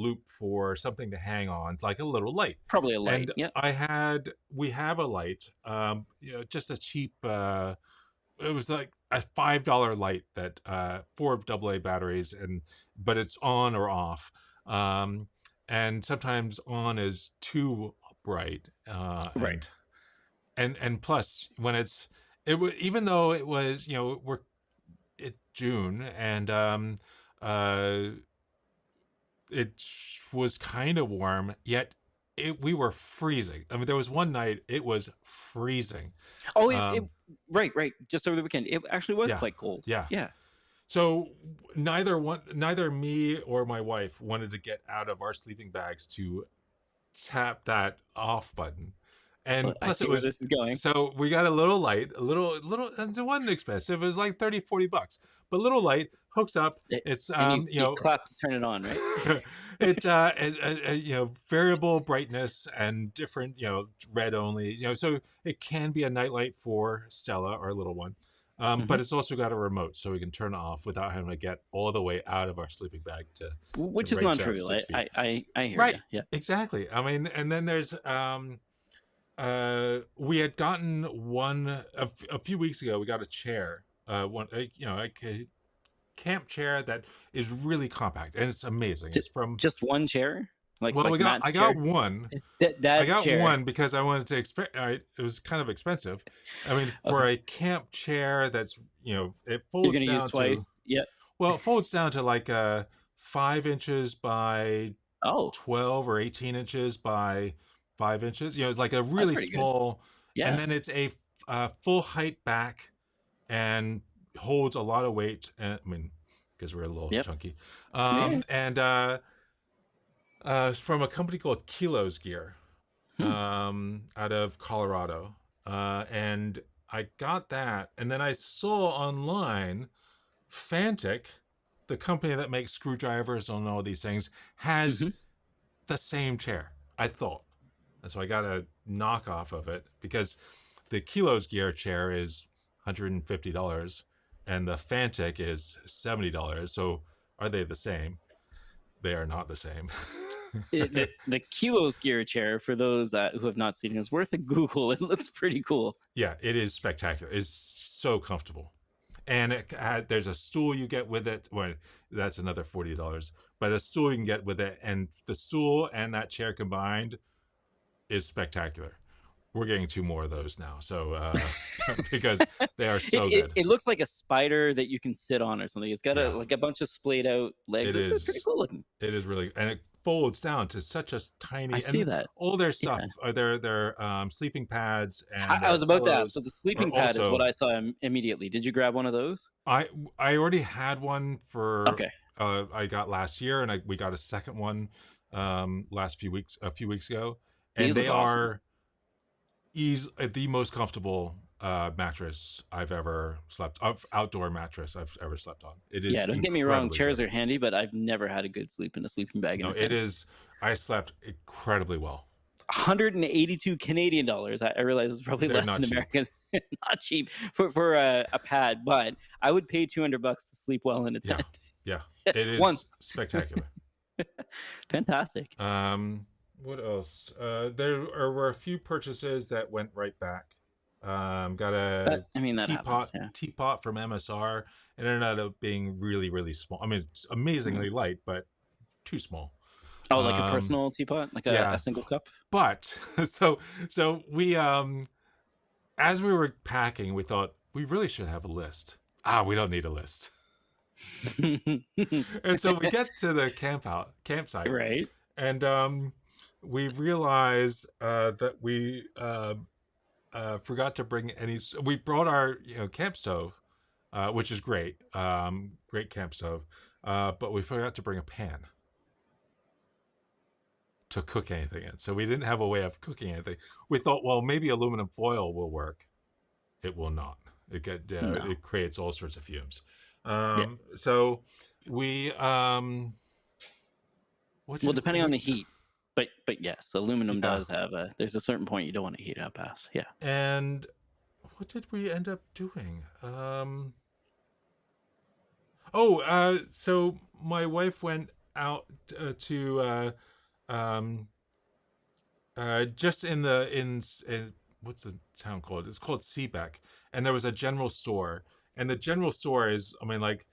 Speaker 2: loop for something to hang on, like a little light.
Speaker 1: Probably a light.
Speaker 2: And
Speaker 1: Yep.
Speaker 2: we have a light, just a cheap. It was like a $5 light that 4 AA batteries, but it's on or off. And sometimes on is too bright,
Speaker 1: Right.
Speaker 2: and plus when even though it was it's June, and uh it was kind of warm, yet we were freezing. I mean, there was one night it was freezing.
Speaker 1: Oh,
Speaker 2: um
Speaker 1: right. Just over the weekend, it actually was
Speaker 2: yeah,
Speaker 1: quite cold.
Speaker 2: yeah.
Speaker 1: Yeah.
Speaker 2: So neither me or my wife wanted to get out of our sleeping bags to tap that off button.
Speaker 1: Well,
Speaker 2: And
Speaker 1: I
Speaker 2: plus
Speaker 1: see
Speaker 2: it
Speaker 1: where
Speaker 2: was,
Speaker 1: this is going.
Speaker 2: so we got a little light, and it wasn't expensive. It was like 30-40 bucks, but little light hooks up.
Speaker 1: It,
Speaker 2: It's
Speaker 1: and you clap to turn it on, right?
Speaker 2: it variable brightness and different, red only, so it can be a nightlight for Stella, our little one.
Speaker 1: Hmm.
Speaker 2: But it's also got a remote, so we can turn it off without having to get all the way out of our sleeping bag to
Speaker 1: Which is
Speaker 2: right down
Speaker 1: non-trivial.
Speaker 2: 6 feet.
Speaker 1: I hear you.
Speaker 2: Right,
Speaker 1: Yeah.
Speaker 2: exactly. I mean, and then there's we had gotten a few weeks ago. We got a chair, a camp chair that is really compact, and it's amazing. It's
Speaker 1: Just
Speaker 2: from,
Speaker 1: just one chair,
Speaker 2: well,
Speaker 1: Matt's
Speaker 2: I
Speaker 1: chair.
Speaker 2: got one. I
Speaker 1: Dad's
Speaker 2: got
Speaker 1: chair.
Speaker 2: one because I wanted to it was kind of expensive. I mean, for
Speaker 1: Okay,
Speaker 2: a camp chair that's, it
Speaker 1: you're
Speaker 2: folds
Speaker 1: gonna use
Speaker 2: down to,
Speaker 1: twice. Yeah.
Speaker 2: well, it folds down to like 5 inches by
Speaker 1: Oh,
Speaker 2: 12 or 18 inches by 5 inches. It's like a
Speaker 1: that's
Speaker 2: really
Speaker 1: pretty good.
Speaker 2: small, and
Speaker 1: Yeah.
Speaker 2: then it's a full height back, and holds a lot of weight. And I mean, because we're a little
Speaker 1: Yep.
Speaker 2: chunky.
Speaker 1: Yeah.
Speaker 2: And From a company called Kilos Gear,
Speaker 1: Hmm.
Speaker 2: out of Colorado. And I got that, and then I saw online Fantic, the company that makes screwdrivers and all these things, has
Speaker 1: Hmm.
Speaker 2: the same chair, I thought. And so I got a knockoff of it because the Kilos Gear chair is $150 and the Fantic is $70. So are they the same? They are not the same.
Speaker 1: The Kilos Gear chair, for those who have not seen it, is worth a Google. It looks pretty cool.
Speaker 2: Yeah, it is spectacular. It's so comfortable. And there's a stool you get with it. Well, that's another $40, but a stool you can get with it, and the stool and that chair combined is spectacular. We're getting two more of those now, so because they are
Speaker 1: It,
Speaker 2: so
Speaker 1: it
Speaker 2: good.
Speaker 1: it looks like a spider that you can sit on or something. It's got
Speaker 2: Yeah,
Speaker 1: a bunch of splayed out legs.
Speaker 2: it
Speaker 1: It's pretty
Speaker 2: is.
Speaker 1: cool looking.
Speaker 2: It is really, and it folds down to such a
Speaker 1: I
Speaker 2: tiny,
Speaker 1: see
Speaker 2: and
Speaker 1: that.
Speaker 2: all their
Speaker 1: Yeah.
Speaker 2: stuff, their sleeping pads and
Speaker 1: I
Speaker 2: their
Speaker 1: was about to ask.
Speaker 2: pillows
Speaker 1: So the
Speaker 2: are
Speaker 1: sleeping pad is what
Speaker 2: also.
Speaker 1: I saw immediately. Did you grab one of those?
Speaker 2: I I already had one for
Speaker 1: Okay.
Speaker 2: I got last year, and we got a second one a few weeks ago, and
Speaker 1: These
Speaker 2: they
Speaker 1: look awesome.
Speaker 2: are the most comfortable mattress I've ever slept outdoor mattress I've ever slept on. It
Speaker 1: Yeah,
Speaker 2: is
Speaker 1: don't get me wrong.
Speaker 2: incredibly
Speaker 1: Chairs
Speaker 2: good.
Speaker 1: are handy, but I've never had a good sleep in a sleeping bag in
Speaker 2: No,
Speaker 1: a
Speaker 2: it
Speaker 1: tent.
Speaker 2: is. I slept incredibly well.
Speaker 1: 182 Canadian dollars. I realize it's probably
Speaker 2: They're
Speaker 1: less
Speaker 2: not
Speaker 1: than
Speaker 2: cheap.
Speaker 1: American. Not cheap for a pad, but I would pay $200 to sleep well in a
Speaker 2: Yeah,
Speaker 1: tent
Speaker 2: yeah, it is
Speaker 1: once.
Speaker 2: spectacular.
Speaker 1: Fantastic.
Speaker 2: What else? Were a few purchases that went right back. Got
Speaker 1: That
Speaker 2: a
Speaker 1: I mean that happens. Yeah.
Speaker 2: teapot from MSR. It ended up being really, really small. I mean, it's
Speaker 1: Mm.
Speaker 2: amazingly light, but too small.
Speaker 1: Oh, like a
Speaker 2: Um,
Speaker 1: personal teapot, like a
Speaker 2: yeah,
Speaker 1: single cup.
Speaker 2: but so we as we were packing, we thought we really should have a list. We don't need a list. And so we get to the campsite,
Speaker 1: Right.
Speaker 2: and we realize that we forgot to bring any. We brought our camp stove, which is great, great camp stove, but we forgot to bring a pan to cook anything in. So we didn't have a way of cooking anything. We thought, well, maybe aluminum foil will work. It will not.
Speaker 1: No.
Speaker 2: It creates all sorts of fumes.
Speaker 1: Yeah.
Speaker 2: So we what
Speaker 1: Well,
Speaker 2: did
Speaker 1: depending on
Speaker 2: we
Speaker 1: the heat, but yes, aluminum
Speaker 2: yeah
Speaker 1: does have a. There's a certain point you don't want to heat it up past. Yeah.
Speaker 2: and what did we end up doing? So my wife went out to um, just in what's the town called? It's called Seebeck, and there was a general store, and the general store is, I mean, like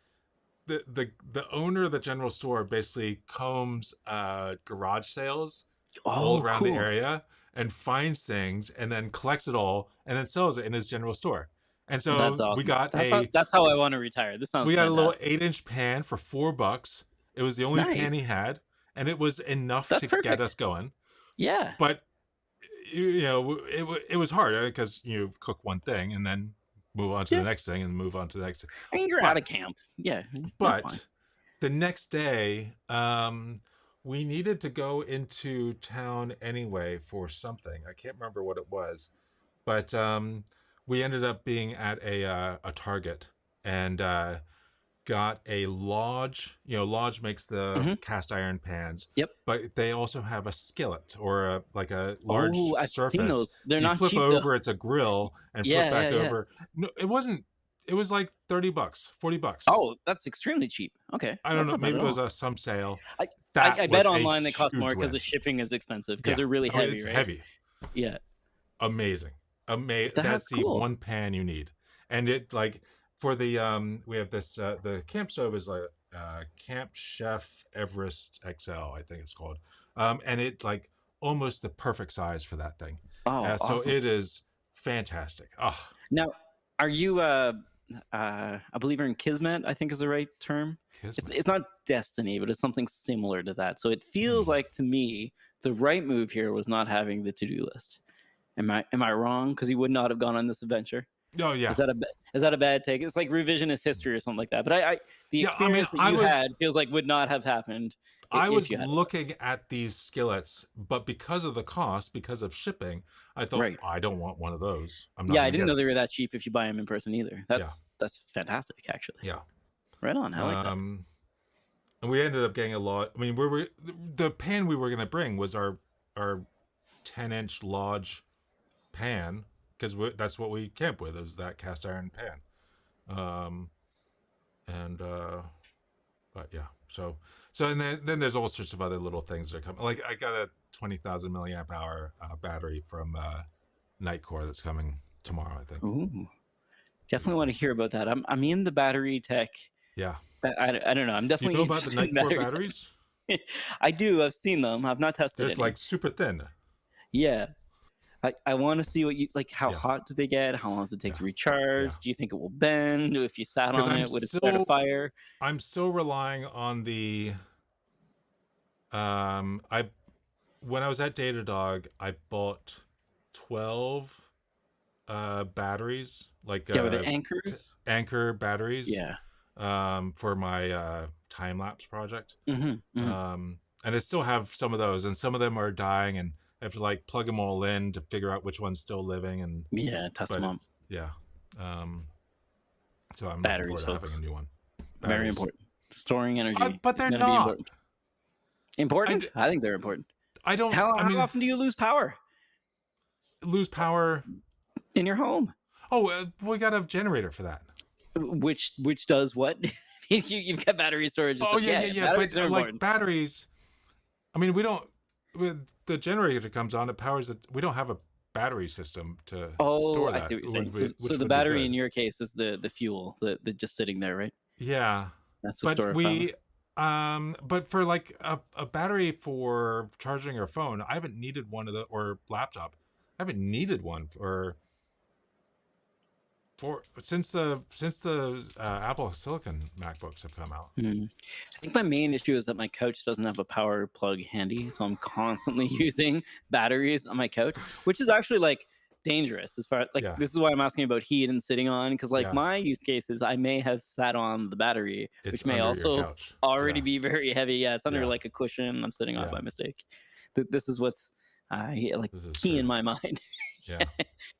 Speaker 2: the owner of the general store basically combs garage sales all
Speaker 1: Oh,
Speaker 2: around the
Speaker 1: cool.
Speaker 2: area and finds things and then collects it all and then sells it in his general store. And
Speaker 1: That's
Speaker 2: so
Speaker 1: awesome. That's how I want to retire. This sounds
Speaker 2: we got a little
Speaker 1: fantastic.
Speaker 2: 8-inch pan for $4. It was the only pan he
Speaker 1: Nice.
Speaker 2: had, and it was enough
Speaker 1: That's
Speaker 2: to get us
Speaker 1: perfect.
Speaker 2: going.
Speaker 1: Yeah.
Speaker 2: But it was hard because you cook one thing and then move on to the
Speaker 1: Yeah.
Speaker 2: next thing and move on to the next thing.
Speaker 1: I mean, you're out
Speaker 2: But
Speaker 1: of camp. Yeah, that's fine.
Speaker 2: but the next day, we needed to go into town anyway for something. I can't remember what it was, but we ended up being at a Target and got a Lodge. Lodge makes the
Speaker 1: Hmm.
Speaker 2: cast iron pans,
Speaker 1: Yep.
Speaker 2: but they also have a skillet or like a large
Speaker 1: Oh, I've seen
Speaker 2: surface.
Speaker 1: those. They're
Speaker 2: You
Speaker 1: not
Speaker 2: flip
Speaker 1: cheap though.
Speaker 2: over, it's a grill, and flip
Speaker 1: Yeah, yeah,
Speaker 2: back
Speaker 1: yeah.
Speaker 2: over. No, it wasn't. It was like $30, $40.
Speaker 1: Oh, that's extremely cheap. Okay,
Speaker 2: I don't
Speaker 1: that's
Speaker 2: know.
Speaker 1: not bad
Speaker 2: Maybe
Speaker 1: at
Speaker 2: it was
Speaker 1: all.
Speaker 2: some sale.
Speaker 1: I
Speaker 2: That
Speaker 1: I bet
Speaker 2: was a
Speaker 1: online they cost more
Speaker 2: huge
Speaker 1: because
Speaker 2: win.
Speaker 1: the shipping is expensive because
Speaker 2: Yeah.
Speaker 1: they're really
Speaker 2: Oh,
Speaker 1: heavy,
Speaker 2: it's
Speaker 1: right?
Speaker 2: heavy.
Speaker 1: Yeah,
Speaker 2: Amazing.
Speaker 1: that's
Speaker 2: That's the
Speaker 1: cool.
Speaker 2: one pan you need. And it like for the we have this the camp stove is like Camp Chef Everest XL, I think it's called. And it like almost the perfect size for that thing.
Speaker 1: Oh,
Speaker 2: So
Speaker 1: awesome.
Speaker 2: it is fantastic. Oh,
Speaker 1: Now, are you a believer in kismet? I think is the right term.
Speaker 2: kismet.
Speaker 1: It's not destiny, but it's something similar to that. So it feels
Speaker 2: Hmm.
Speaker 1: like to me the right move here was not having the to do list. Am I wrong? Because he would not have gone on this adventure.
Speaker 2: Oh yeah.
Speaker 1: Is that a bad take? It's like revisionist history or something like that. But the
Speaker 2: Yeah, I mean
Speaker 1: experience that you had feels like would not have happened
Speaker 2: I
Speaker 1: if
Speaker 2: was
Speaker 1: you had
Speaker 2: looking at these skillets, but because of the cost, because of shipping, I
Speaker 1: it.
Speaker 2: thought
Speaker 1: Right.
Speaker 2: I don't want one of those. I'm not
Speaker 1: Yeah, I
Speaker 2: going to
Speaker 1: didn't
Speaker 2: get
Speaker 1: know
Speaker 2: it.
Speaker 1: they were that cheap if you buy them in person either.
Speaker 2: Yeah,
Speaker 1: That's fantastic, actually.
Speaker 2: yeah.
Speaker 1: Right on. I like that.
Speaker 2: Um, and we ended up getting a lot. I mean, the pan we were gonna bring was our 10-inch Lodge pan, because that's what we camp with, is that cast iron pan. Um, and but yeah, so and then there's all sorts of other little things that are coming. Like I got a 20,000 milliamp hour battery from Nightcore that's coming tomorrow, I think.
Speaker 1: Ooh, definitely want to hear about that. I'm in the battery tech.
Speaker 2: Yeah.
Speaker 1: I don't know. I'm
Speaker 2: You
Speaker 1: definitely
Speaker 2: know about the
Speaker 1: interested in
Speaker 2: Nightcore
Speaker 1: battery
Speaker 2: batteries?
Speaker 1: tech. I do. I've seen them. I've not tested
Speaker 2: They're
Speaker 1: any.
Speaker 2: like super thin.
Speaker 1: Yeah. I want to see what you like. How
Speaker 2: Yeah.
Speaker 1: hot do they get? How long does it take
Speaker 2: Yeah.
Speaker 1: to recharge?
Speaker 2: Yeah.
Speaker 1: Do you think it will bend? If you sat
Speaker 2: Because
Speaker 1: on it, would it start a fire?
Speaker 2: I'm still relying on the I when I was at Datadog, I bought 12 batteries, like
Speaker 1: Yeah, were they anchors?
Speaker 2: Anchor batteries,
Speaker 1: Yeah.
Speaker 2: for my time lapse project.
Speaker 1: Mm-hmm.
Speaker 2: And I still have some of those, and some of them are dying, and I have to like plug them all in to figure out which one's still living. And
Speaker 1: Yeah, test
Speaker 2: but
Speaker 1: them up.
Speaker 2: it's yeah. So I'm looking
Speaker 1: Batteries,
Speaker 2: forward to having a
Speaker 1: folks.
Speaker 2: new one.
Speaker 1: Very
Speaker 2: Batteries.
Speaker 1: important. Storing energy
Speaker 2: But
Speaker 1: is
Speaker 2: they're
Speaker 1: going to be
Speaker 2: not.
Speaker 1: important. Important? I think they're important.
Speaker 2: I don't.
Speaker 1: How
Speaker 2: I mean,
Speaker 1: often do you lose power
Speaker 2: lose power.
Speaker 1: in your home?
Speaker 2: Oh, we got a generator for that.
Speaker 1: Which does what? You've got battery storage.
Speaker 2: Oh yeah,
Speaker 1: Yeah,
Speaker 2: yeah, yeah. But
Speaker 1: batteries are
Speaker 2: like
Speaker 1: important.
Speaker 2: batteries, I mean, we don't. With the generator comes on, it powers it. We don't have a battery system to
Speaker 1: Oh,
Speaker 2: store
Speaker 1: I see
Speaker 2: that.
Speaker 1: what you're saying. So
Speaker 2: Which
Speaker 1: the
Speaker 2: would be
Speaker 1: battery in
Speaker 2: good.
Speaker 1: your case is the fuel, the just sitting there, right?
Speaker 2: Yeah,
Speaker 1: That's the
Speaker 2: but
Speaker 1: store of power.
Speaker 2: but for like a battery for charging your phone, I haven't needed one of the or laptop. I haven't needed one for since the Apple Silicon MacBooks have come out.
Speaker 1: I think my main issue is that my couch doesn't have a power plug handy, so I'm constantly using batteries on my couch, which is actually like dangerous as far like
Speaker 2: Yeah,
Speaker 1: this is why I'm asking about heat and sitting on because like
Speaker 2: yeah.
Speaker 1: my use cases I may have sat on the battery,
Speaker 2: It's
Speaker 1: which may
Speaker 2: under your
Speaker 1: also
Speaker 2: couch.
Speaker 1: already
Speaker 2: Yeah,
Speaker 1: be very heavy. Yeah, it's under
Speaker 2: yeah,
Speaker 1: like a cushion I'm sitting on
Speaker 2: yeah.
Speaker 1: by mistake. This is what's like
Speaker 2: This is
Speaker 1: key in
Speaker 2: true.
Speaker 1: my mind.
Speaker 2: Yeah,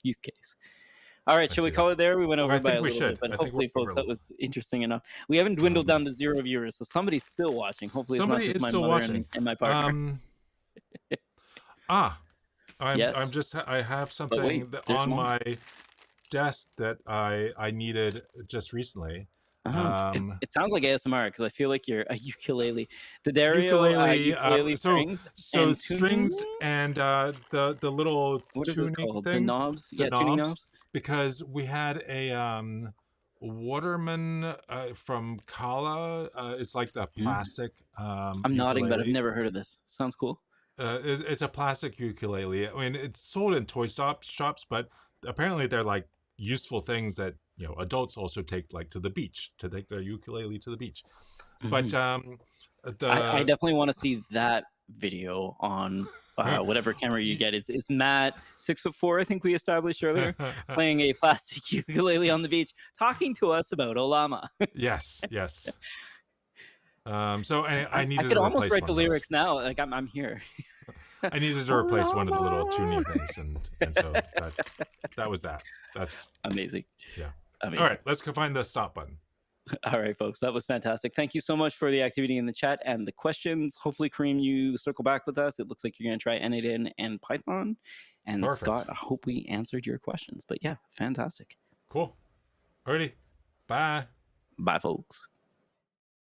Speaker 1: Use case. All right,
Speaker 2: I
Speaker 1: shall we
Speaker 2: see
Speaker 1: call
Speaker 2: that.
Speaker 1: it there? We went over
Speaker 2: I
Speaker 1: by
Speaker 2: think
Speaker 1: a
Speaker 2: we
Speaker 1: little bit,
Speaker 2: should.
Speaker 1: but
Speaker 2: I think we're
Speaker 1: hopefully,
Speaker 2: over
Speaker 1: folks,
Speaker 2: a
Speaker 1: that
Speaker 2: little.
Speaker 1: was interesting enough. We haven't dwindled down to 0 viewers, so somebody's still watching. Hopefully, it's not
Speaker 2: Somebody
Speaker 1: just
Speaker 2: is
Speaker 1: my
Speaker 2: still
Speaker 1: mother
Speaker 2: watching.
Speaker 1: and my partner.
Speaker 2: Ah, I'm
Speaker 1: Yes,
Speaker 2: just I have
Speaker 1: but wait,
Speaker 2: something
Speaker 1: there's
Speaker 2: on
Speaker 1: more.
Speaker 2: my desk that I needed just recently.
Speaker 1: Oh,
Speaker 2: Um,
Speaker 1: it sounds like ASMR because I feel like you're a ukulele. The Dario
Speaker 2: ukulele.
Speaker 1: ukulele
Speaker 2: So
Speaker 1: strings
Speaker 2: so
Speaker 1: and tuning.
Speaker 2: strings and the little
Speaker 1: What is it
Speaker 2: tuning
Speaker 1: called? The
Speaker 2: things,
Speaker 1: knobs?
Speaker 2: the
Speaker 1: Yeah, tuning
Speaker 2: knobs,
Speaker 1: knobs.
Speaker 2: because we had a Waterman from Kala. It's like the
Speaker 1: Mm.
Speaker 2: plastic
Speaker 1: I'm nodding, but I've
Speaker 2: ukulele.
Speaker 1: never heard of this. Sounds cool.
Speaker 2: It's a plastic ukulele. I mean, it's sold in shops, but apparently they're like useful things that adults also take, like, to the beach, to take their ukulele to the beach.
Speaker 1: Hmm.
Speaker 2: But
Speaker 1: I
Speaker 2: the
Speaker 1: definitely want to see that video on whatever camera you get. Is Matt 6'4"? I think we established earlier, playing a plastic ukulele on the beach, talking to us about Olama.
Speaker 2: yes, yes. So I
Speaker 1: I
Speaker 2: needed
Speaker 1: could
Speaker 2: to
Speaker 1: almost
Speaker 2: replace
Speaker 1: write
Speaker 2: one
Speaker 1: the
Speaker 2: of those.
Speaker 1: lyrics now. Like I'm here.
Speaker 2: I needed to replace one of the little tuning things, and so that was that. That's
Speaker 1: Amazing,
Speaker 2: yeah. All
Speaker 1: amazing.
Speaker 2: right, let's go find the stop button.
Speaker 1: All right, folks, that was fantastic. Thank you so much for the activity in the chat and the questions. Hopefully, Kareem, you circle back with us. It looks like you're going to try N8N and Python. And Scott,
Speaker 2: Perfect.
Speaker 1: I hope we answered your questions. But yeah, fantastic.
Speaker 2: Cool. Alrighty. Bye.
Speaker 1: Bye, folks.